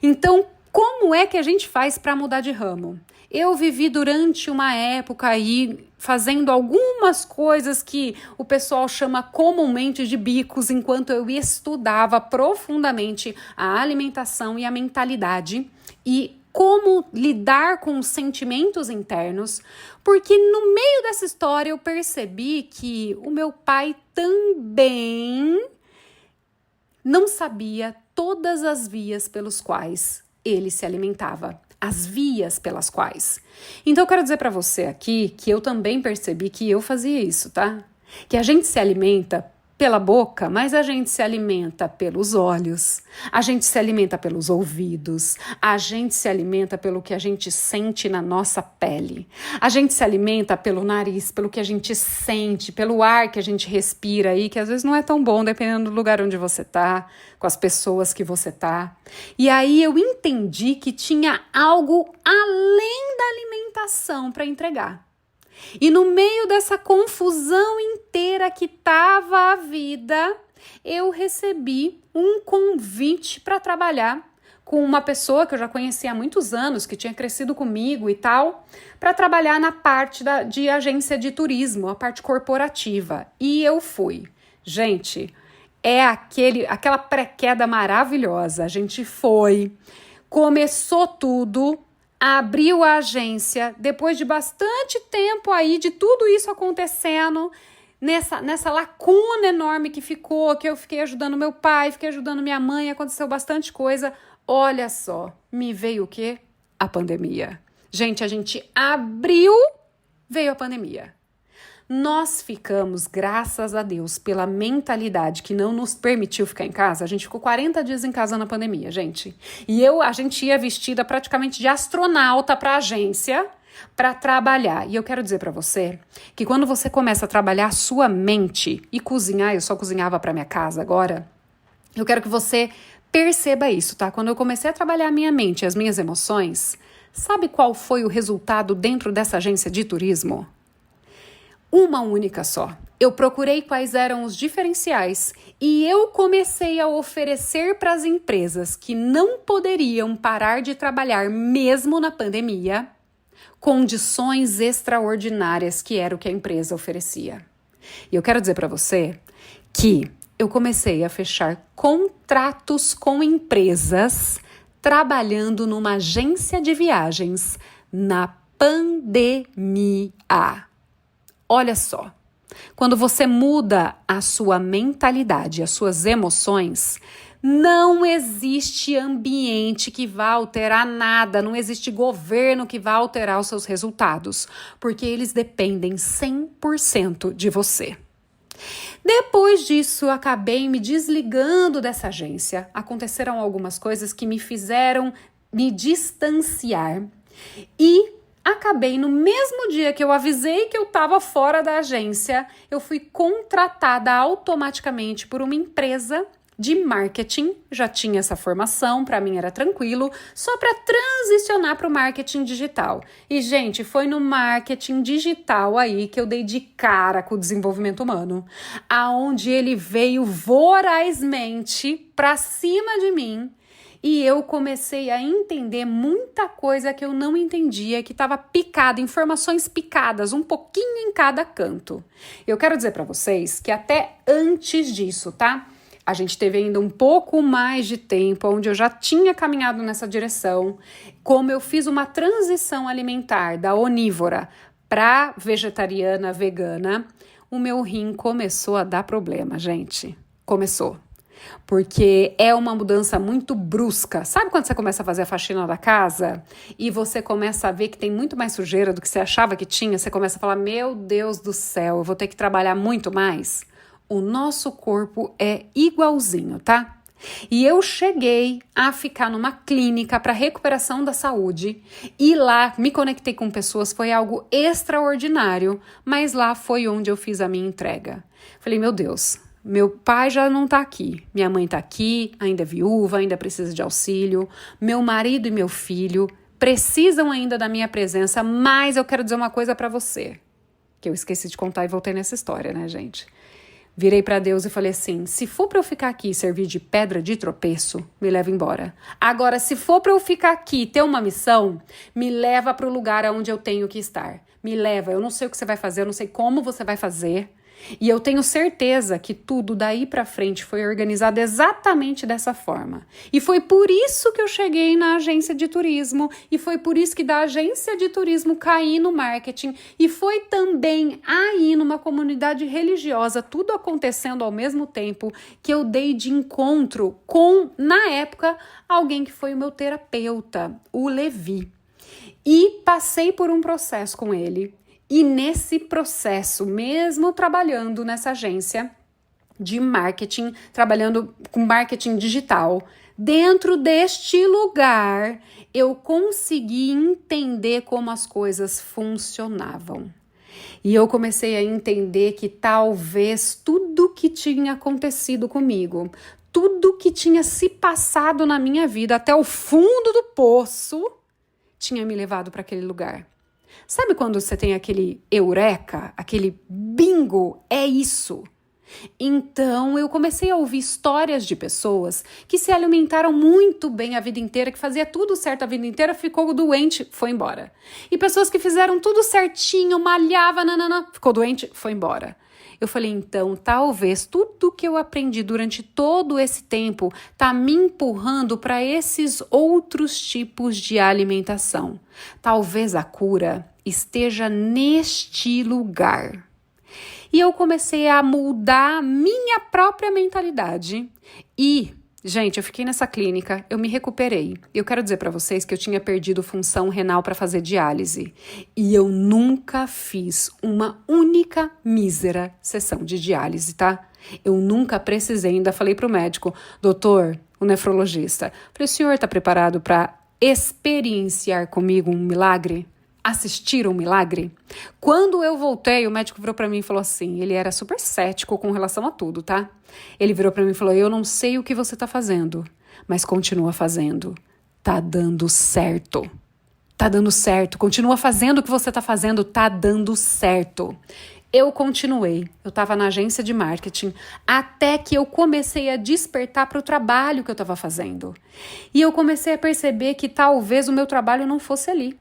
Então, Como é que a gente faz para mudar de ramo? Eu vivi durante uma época aí fazendo algumas coisas que o pessoal chama comumente de bicos, enquanto eu estudava profundamente a alimentação e a mentalidade e como lidar com os sentimentos internos, porque no meio dessa história eu percebi que o meu pai também não sabia todas as vias pelos quais ele se alimentava, as vias pelas quais. Então eu quero dizer para você aqui que eu também percebi que eu fazia isso, tá? Que a gente se alimenta pela boca, mas a gente se alimenta pelos olhos, a gente se alimenta pelos ouvidos, a gente se alimenta pelo que a gente sente na nossa pele, a gente se alimenta pelo nariz, pelo que a gente sente, pelo ar que a gente respira aí, que às vezes não é tão bom, dependendo do lugar onde você tá, com as pessoas que você tá. E aí eu entendi que tinha algo além da alimentação para entregar. E no meio dessa confusão inteira que estava a vida, eu recebi um convite para trabalhar com uma pessoa que eu já conhecia há muitos anos, que tinha crescido comigo e tal, para trabalhar na parte de agência de turismo, a parte corporativa. E eu fui. Gente, é aquela pré-queda maravilhosa. A gente foi, começou tudo, abriu a agência, depois de bastante tempo aí, de tudo isso acontecendo, nessa lacuna enorme que ficou, que eu fiquei ajudando meu pai, fiquei ajudando minha mãe, aconteceu bastante coisa. Olha só, me veio o quê? A pandemia. Gente, a gente abriu, veio a pandemia. Nós ficamos, graças a Deus, pela mentalidade que não nos permitiu ficar em casa. A gente ficou 40 dias em casa na pandemia, gente. E a gente ia vestida praticamente de astronauta para a agência para trabalhar. E eu quero dizer para você que quando você começa a trabalhar a sua mente e cozinhar, eu só cozinhava para minha casa agora, eu quero que você perceba isso, tá? Quando eu comecei a trabalhar a minha mente e as minhas emoções, sabe qual foi o resultado dentro dessa agência de turismo? Uma única só. Eu procurei quais eram os diferenciais e eu comecei a oferecer para as empresas que não poderiam parar de trabalhar mesmo na pandemia, condições extraordinárias que era o que a empresa oferecia. E eu quero dizer para você que eu comecei a fechar contratos com empresas trabalhando numa agência de viagens na pandemia. Olha só, quando você muda a sua mentalidade, as suas emoções, não existe ambiente que vá alterar nada, não existe governo que vá alterar os seus resultados, porque eles dependem 100% de você. Depois disso, eu acabei me desligando dessa agência. Aconteceram algumas coisas que me fizeram me distanciar e acabei, no mesmo dia que eu avisei que eu estava fora da agência, eu fui contratada automaticamente por uma empresa de marketing. Já tinha essa formação, para mim era tranquilo, só para transicionar para o marketing digital. E, gente, foi no marketing digital aí que eu dei de cara com o desenvolvimento humano, aonde ele veio vorazmente para cima de mim. E eu comecei a entender muita coisa que eu não entendia, que estava picada, informações picadas, um pouquinho em cada canto. Eu quero dizer para vocês que até antes disso, tá? A gente teve ainda um pouco mais de tempo, onde eu já tinha caminhado nessa direção, como eu fiz uma transição alimentar da onívora para vegetariana, vegana, o meu rim começou a dar problema, gente. Começou. Porque é uma mudança muito brusca. Sabe quando você começa a fazer a faxina da casa e você começa a ver que tem muito mais sujeira do que você achava que tinha? Você começa a falar, meu Deus do céu, eu vou ter que trabalhar muito mais? O nosso corpo é igualzinho, tá? E eu cheguei a ficar numa clínica para recuperação da saúde e lá me conectei com pessoas, foi algo extraordinário, mas lá foi onde eu fiz a minha entrega. Falei, meu Deus, meu pai já não tá aqui, minha mãe tá aqui, ainda é viúva, ainda precisa de auxílio, meu marido e meu filho precisam ainda da minha presença, mas eu quero dizer uma coisa para você, que eu esqueci de contar e voltei nessa história, né, gente? Virei para Deus e falei assim, se for para eu ficar aqui e servir de pedra de tropeço, me leva embora. Agora, se for para eu ficar aqui e ter uma missão, me leva para o lugar onde eu tenho que estar. Me leva, eu não sei o que você vai fazer, eu não sei como você vai fazer. E eu tenho certeza que tudo daí para frente foi organizado exatamente dessa forma. E foi por isso que eu cheguei na agência de turismo, e foi por isso que da agência de turismo caí no marketing, e foi também aí numa comunidade religiosa, tudo acontecendo ao mesmo tempo, que eu dei de encontro com, na época, alguém que foi o meu terapeuta, o Levi. E passei por um processo com ele. E nesse processo, mesmo trabalhando nessa agência de marketing, trabalhando com marketing digital, dentro deste lugar, eu consegui entender como as coisas funcionavam. E eu comecei a entender que talvez tudo que tinha acontecido comigo, tudo que tinha se passado na minha vida até o fundo do poço, tinha me levado para aquele lugar. Sabe quando você tem aquele eureka, aquele bingo? É isso. Então, eu comecei a ouvir histórias de pessoas que se alimentaram muito bem a vida inteira, que fazia tudo certo a vida inteira, ficou doente, foi embora. E pessoas que fizeram tudo certinho, malhava, ficou doente, foi embora. Eu falei, então, talvez tudo que eu aprendi durante todo esse tempo tá me empurrando para esses outros tipos de alimentação. Talvez a cura esteja neste lugar. E eu comecei a mudar minha própria mentalidade. E, gente, eu fiquei nessa clínica, eu me recuperei. Eu quero dizer para vocês que eu tinha perdido função renal para fazer diálise. E eu nunca fiz uma única mísera sessão de diálise, tá? Eu nunca precisei, ainda falei pro médico, doutor, o nefrologista, falei, o senhor tá preparado para experienciar comigo um milagre? Assistir um milagre? Quando eu voltei, o médico virou pra mim e falou assim, ele era super cético com relação a tudo, tá? Ele virou pra mim e falou, eu não sei o que você tá fazendo, mas continua fazendo. Tá dando certo. Tá dando certo. Continua fazendo o que você tá fazendo, tá dando certo. Eu continuei, eu estava na agência de marketing, até que eu comecei a despertar para o trabalho que eu estava fazendo. E eu comecei a perceber que talvez o meu trabalho não fosse ali.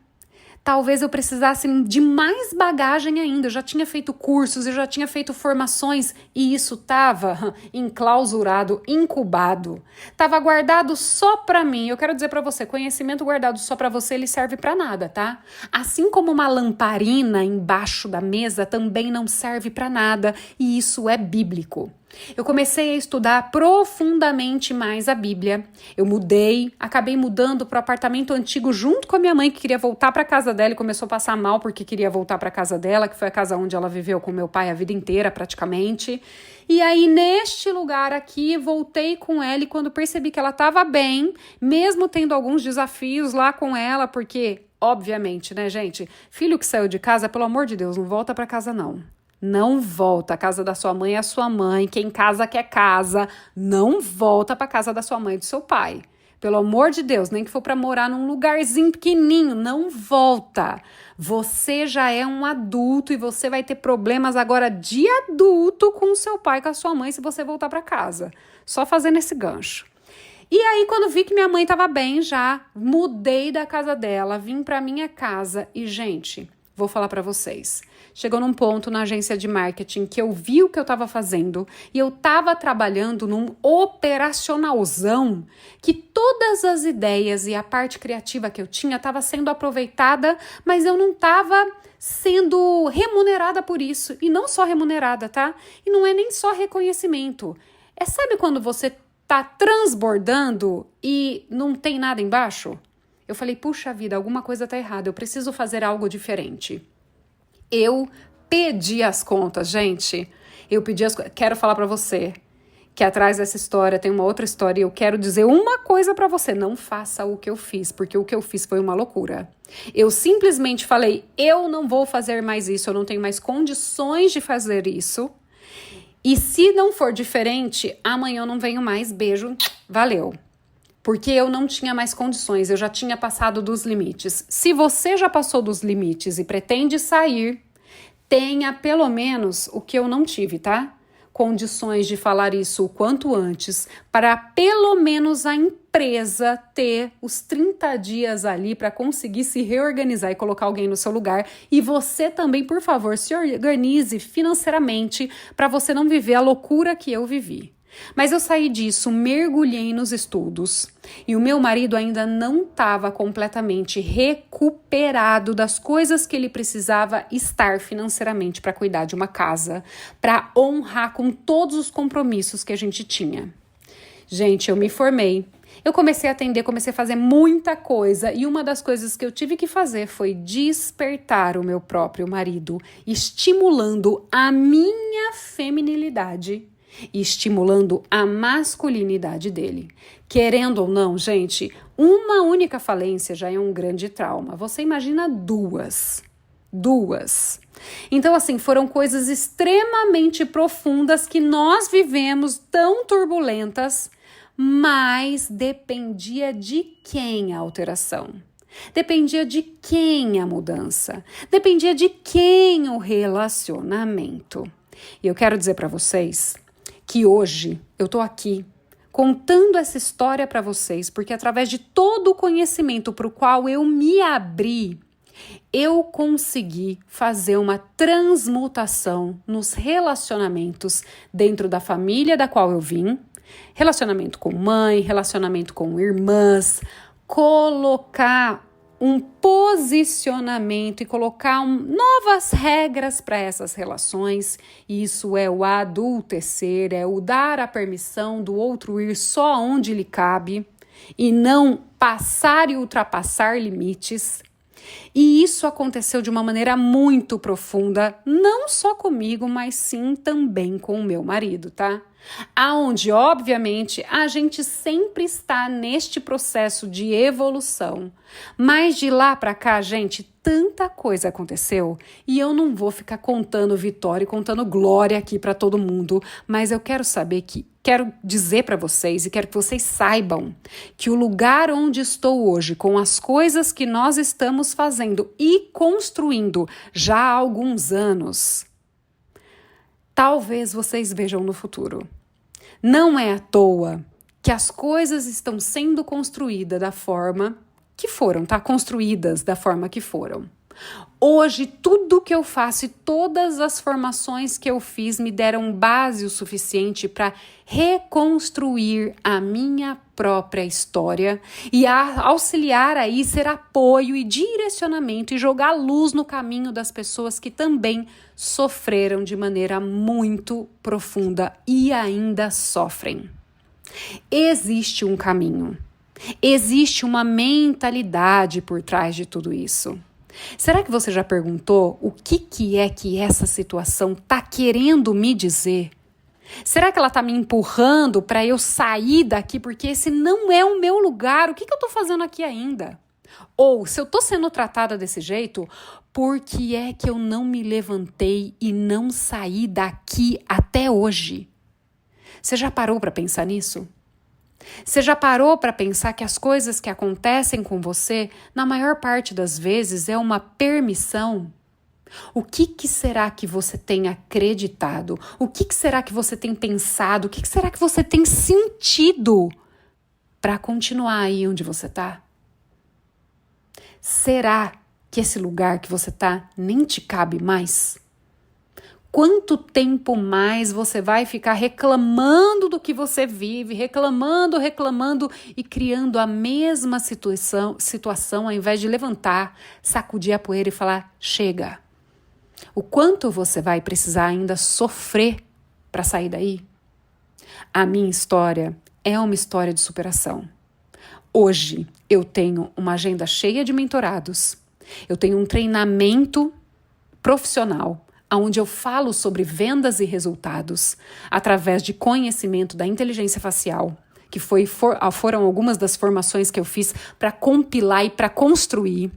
Talvez eu precisasse de mais bagagem ainda. Eu já tinha feito cursos, eu já tinha feito formações e isso estava enclausurado, incubado. Estava guardado só para mim. Eu quero dizer para você, conhecimento guardado só para você, ele serve para nada, tá? Assim como uma lamparina embaixo da mesa também não serve para nada e isso é bíblico. Eu comecei a estudar profundamente mais a Bíblia. Eu mudei, acabei mudando para o apartamento antigo junto com a minha mãe, que queria voltar para a casa dela e começou a passar mal porque queria voltar para a casa dela, que foi a casa onde ela viveu com meu pai a vida inteira praticamente. E aí, neste lugar aqui, voltei com ela e quando percebi que ela estava bem, mesmo tendo alguns desafios lá com ela, porque, obviamente, né, gente, filho que saiu de casa, pelo amor de Deus, não volta para casa não. Não volta, a casa da sua mãe é a sua mãe, quem casa quer casa, não volta para casa da sua mãe e do seu pai. Pelo amor de Deus, nem que for para morar num lugarzinho pequenininho, não volta. Você já é um adulto e você vai ter problemas agora de adulto com o seu pai, com a sua mãe, se você voltar para casa. Só fazendo esse gancho. E aí, quando vi que minha mãe estava bem já, mudei da casa dela, vim para minha casa e, gente, vou falar para vocês. Chegou num ponto na agência de marketing que eu vi o que eu estava fazendo e eu estava trabalhando num operacionalzão que todas as ideias e a parte criativa que eu tinha estava sendo aproveitada, mas eu não estava sendo remunerada por isso. E não só remunerada, tá? E não é nem só reconhecimento. Sabe quando você tá transbordando e não tem nada embaixo? Eu falei, puxa vida, alguma coisa tá errada, eu preciso fazer algo diferente. Eu pedi as contas, gente. Quero falar pra você que atrás dessa história tem uma outra história e eu quero dizer uma coisa pra você. Não faça o que eu fiz, porque o que eu fiz foi uma loucura. Eu simplesmente falei, eu não vou fazer mais isso, eu não tenho mais condições de fazer isso. E se não for diferente, amanhã eu não venho mais. Beijo, valeu. Porque eu não tinha mais condições, eu já tinha passado dos limites. Se você já passou dos limites e pretende sair, tenha pelo menos o que eu não tive, tá? condições de falar isso o quanto antes, para pelo menos a empresa ter os 30 dias ali para conseguir se reorganizar e colocar alguém no seu lugar. E você também, por favor, se organize financeiramente para você não viver a loucura que eu vivi. Mas eu saí disso, mergulhei nos estudos e o meu marido ainda não estava completamente recuperado das coisas que ele precisava estar financeiramente para cuidar de uma casa, para honrar com todos os compromissos que a gente tinha. Gente, eu me formei, eu comecei a atender, comecei a fazer muita coisa e uma das coisas que eu tive que fazer foi despertar o meu próprio marido, estimulando a minha feminilidade e estimulando a masculinidade dele. Querendo ou não, gente, uma única falência já é um grande trauma. Você imagina duas. Então, assim, foram coisas extremamente profundas que nós vivemos, tão turbulentas, mas dependia de quem a alteração? Dependia de quem a mudança? Dependia de quem o relacionamento? E eu quero dizer para vocês que hoje eu tô aqui contando essa história para vocês, porque através de todo o conhecimento para o qual eu me abri, eu consegui fazer uma transmutação nos relacionamentos dentro da família da qual eu vim, relacionamento com mãe, relacionamento com irmãs, colocar um posicionamento e colocar novas regras para essas relações. Isso é o adultecer, é o dar a permissão do outro ir só onde lhe cabe e não passar e ultrapassar limites. E isso aconteceu de uma maneira muito profunda, não só comigo, mas sim também com o meu marido, tá? Aonde, obviamente, a gente sempre está neste processo de evolução. Mas de lá para cá, gente, tanta coisa aconteceu e eu não vou ficar contando vitória e contando glória aqui para todo mundo, mas eu quero dizer para vocês e quero que vocês saibam que o lugar onde estou hoje, com as coisas que nós estamos fazendo e construindo já há alguns anos, talvez vocês vejam no futuro. Não é à toa que as coisas estão sendo construídas da forma que foram, tá? Construídas da forma que foram. Hoje, tudo que eu faço e todas as formações que eu fiz me deram base o suficiente para reconstruir a minha própria história e auxiliar aí, ser apoio e direcionamento e jogar luz no caminho das pessoas que também sofreram de maneira muito profunda e ainda sofrem. Existe um caminho, existe uma mentalidade por trás de tudo isso. Será que você já perguntou o que é que essa situação está querendo me dizer? Será que ela está me empurrando para eu sair daqui porque esse não é o meu lugar? O que eu estou fazendo aqui ainda? Ou, se eu estou sendo tratada desse jeito, por que é que eu não me levantei e não saí daqui até hoje? Você já parou para pensar nisso? Você já parou para pensar que as coisas que acontecem com você, na maior parte das vezes, é uma permissão? O que será que você tem acreditado? O que será que você tem pensado? O que será que você tem sentido para continuar aí onde você está? Será que esse lugar que você está nem te cabe mais? Quanto tempo mais você vai ficar reclamando do que você vive, reclamando e criando a mesma situação ao invés de levantar, sacudir a poeira e falar, chega. O quanto você vai precisar ainda sofrer para sair daí? A minha história é uma história de superação. Hoje eu tenho uma agenda cheia de mentorados, eu tenho um treinamento profissional, onde eu falo sobre vendas e resultados através de conhecimento da inteligência facial, que foram algumas das formações que eu fiz para compilar e para construir.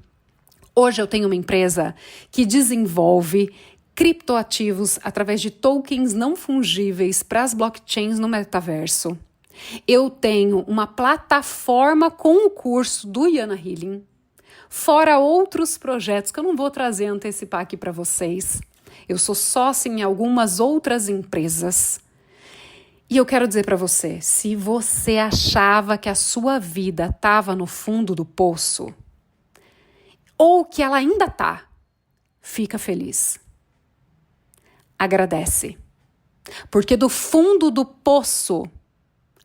Hoje eu tenho uma empresa que desenvolve criptoativos através de tokens não fungíveis para as blockchains no metaverso. Eu tenho uma plataforma com o curso do Yana Healing, fora outros projetos que eu não vou antecipar aqui para vocês. Eu sou sócia em algumas outras empresas E eu quero dizer para você, se você achava que a sua vida estava no fundo do poço, ou que ela ainda está, fica feliz. Agradece. Porque do fundo do poço,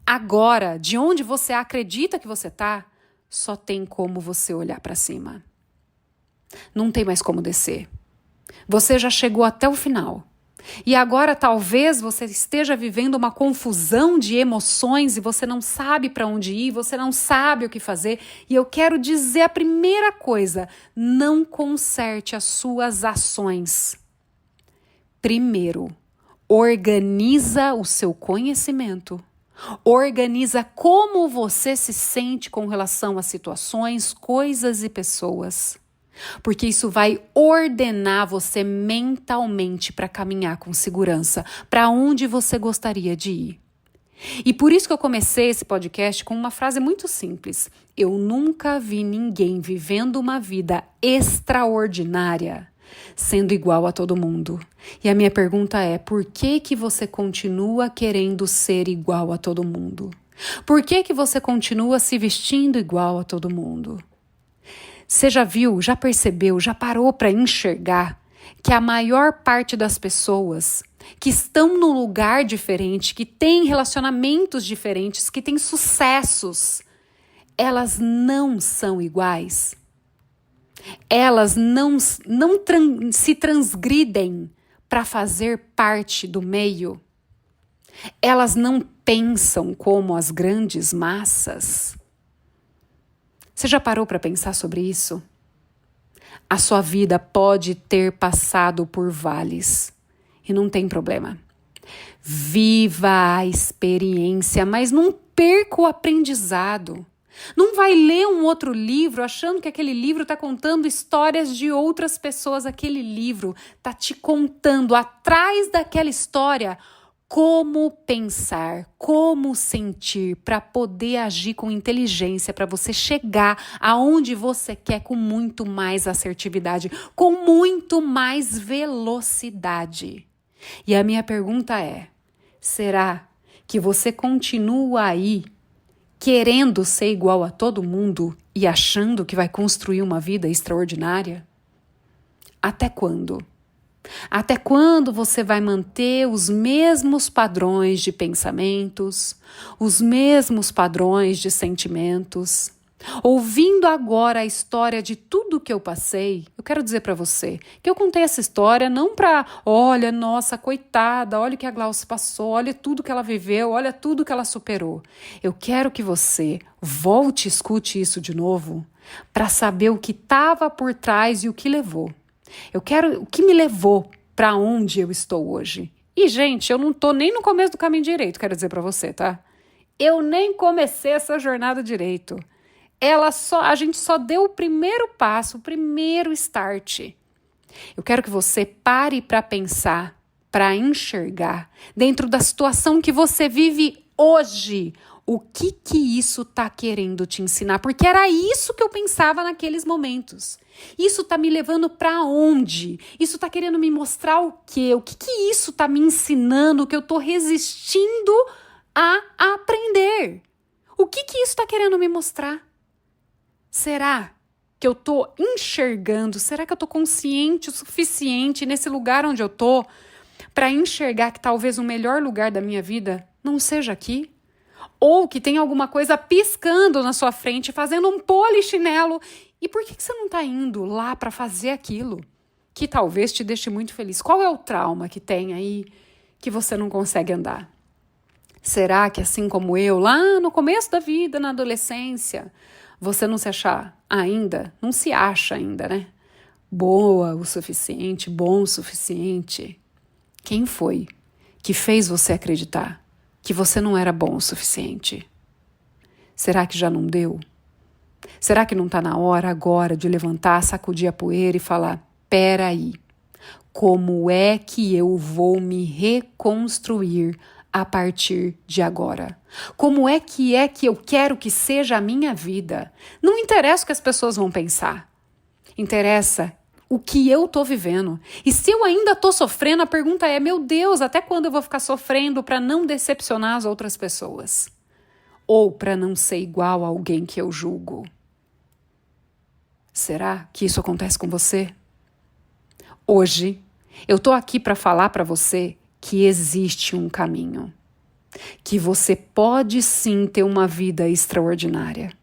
agora, de onde você acredita que você está, só tem como você olhar para cima. Não tem mais como descer. Você já chegou até o final. E agora talvez você esteja vivendo uma confusão de emoções e você não sabe para onde ir, você não sabe o que fazer. E eu quero dizer a primeira coisa: não conserte as suas ações. Primeiro, organiza o seu conhecimento. Organiza como você se sente com relação a situações, coisas e pessoas. Porque isso vai ordenar você mentalmente para caminhar com segurança, para onde você gostaria de ir. E por isso que eu comecei esse podcast com uma frase muito simples. Eu nunca vi ninguém vivendo uma vida extraordinária sendo igual a todo mundo. E a minha pergunta é: por que você continua querendo ser igual a todo mundo? Por que você continua se vestindo igual a todo mundo? Você já viu, já percebeu, já parou para enxergar que a maior parte das pessoas que estão num lugar diferente, que têm relacionamentos diferentes, que têm sucessos, elas não são iguais? Elas não se transgridem para fazer parte do meio? Elas não pensam como as grandes massas? Você já parou para pensar sobre isso? A sua vida pode ter passado por vales e não tem problema. Viva a experiência, mas não perca o aprendizado. Não vai ler um outro livro achando que aquele livro está contando histórias de outras pessoas. Aquele livro está te contando atrás daquela história como pensar, como sentir para poder agir com inteligência, para você chegar aonde você quer com muito mais assertividade, com muito mais velocidade. E a minha pergunta é: será que você continua aí querendo ser igual a todo mundo e achando que vai construir uma vida extraordinária? Até quando? Até quando você vai manter os mesmos padrões de pensamentos, os mesmos padrões de sentimentos? Ouvindo agora a história de tudo que eu passei, eu quero dizer para você que eu contei essa história não para, olha, nossa, coitada, olha o que a Glaucia passou, olha tudo que ela viveu, olha tudo que ela superou. Eu quero que você volte e escute isso de novo para saber o que estava por trás e o que levou. Eu quero o que me levou para onde eu estou hoje. E, gente, eu não tô nem no começo do caminho direito, quero dizer para você, tá? Eu nem comecei essa jornada direito. A gente só deu o primeiro passo, o primeiro start. Eu quero que você pare para pensar, para enxergar, dentro da situação que você vive hoje, o que isso está querendo te ensinar? Porque era isso que eu pensava naqueles momentos. Isso está me levando para onde? Isso está querendo me mostrar o quê? O que isso está me ensinando que eu estou resistindo a aprender? O que isso está querendo me mostrar? Será que eu estou enxergando? Será que eu estou consciente o suficiente nesse lugar onde eu estou para enxergar que talvez o melhor lugar da minha vida não seja aqui? Ou que tem alguma coisa piscando na sua frente, fazendo um polichinelo. E por que você não está indo lá para fazer aquilo que talvez te deixe muito feliz? Qual é o trauma que tem aí que você não consegue andar? Será que, assim como eu, lá no começo da vida, na adolescência, você não se achar ainda, não se acha ainda, né? Boa o suficiente, bom o suficiente. Quem foi que fez você acreditar que você não era bom o suficiente? Será que já não deu? Será que não está na hora agora de levantar, sacudir a poeira e falar: peraí, como é que eu vou me reconstruir a partir de agora? Como é que eu quero que seja a minha vida? Não interessa o que as pessoas vão pensar. Interessa o que eu tô vivendo. E se eu ainda tô sofrendo, a pergunta é, meu Deus, até quando eu vou ficar sofrendo para não decepcionar as outras pessoas? Ou para não ser igual a alguém que eu julgo? Será que isso acontece com você? Hoje, eu tô aqui para falar para você que existe um caminho. Que você pode sim ter uma vida extraordinária.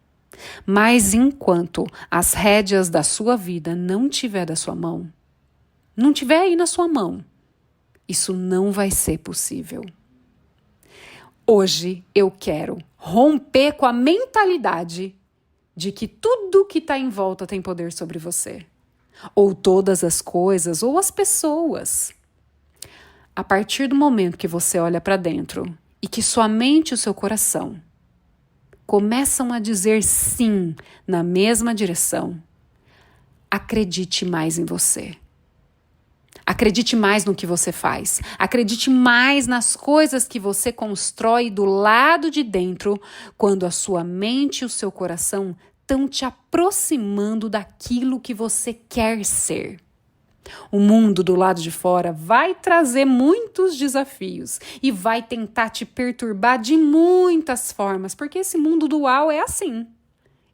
Mas enquanto as rédeas da sua vida não tiver da sua mão, não tiver aí na sua mão, isso não vai ser possível. Hoje eu quero romper com a mentalidade de que tudo que está em volta tem poder sobre você. Ou todas as coisas, ou as pessoas. A partir do momento que você olha para dentro e que sua mente e o seu coração começam a dizer sim na mesma direção, acredite mais em você. Acredite mais no que você faz. Acredite mais nas coisas que você constrói do lado de dentro, quando a sua mente e o seu coração estão te aproximando daquilo que você quer ser. O mundo do lado de fora vai trazer muitos desafios e vai tentar te perturbar de muitas formas, porque esse mundo dual é assim.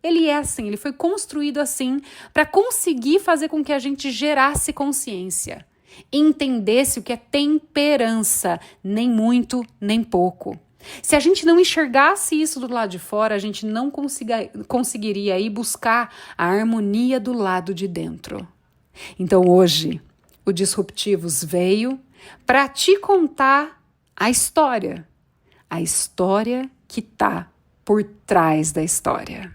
Ele é assim, ele foi construído assim para conseguir fazer com que a gente gerasse consciência, entendesse o que é temperança, nem muito, nem pouco. Se a gente não enxergasse isso do lado de fora, a gente não conseguiria ir buscar a harmonia do lado de dentro. Então hoje, o Disruptivos veio para te contar a história que está por trás da história.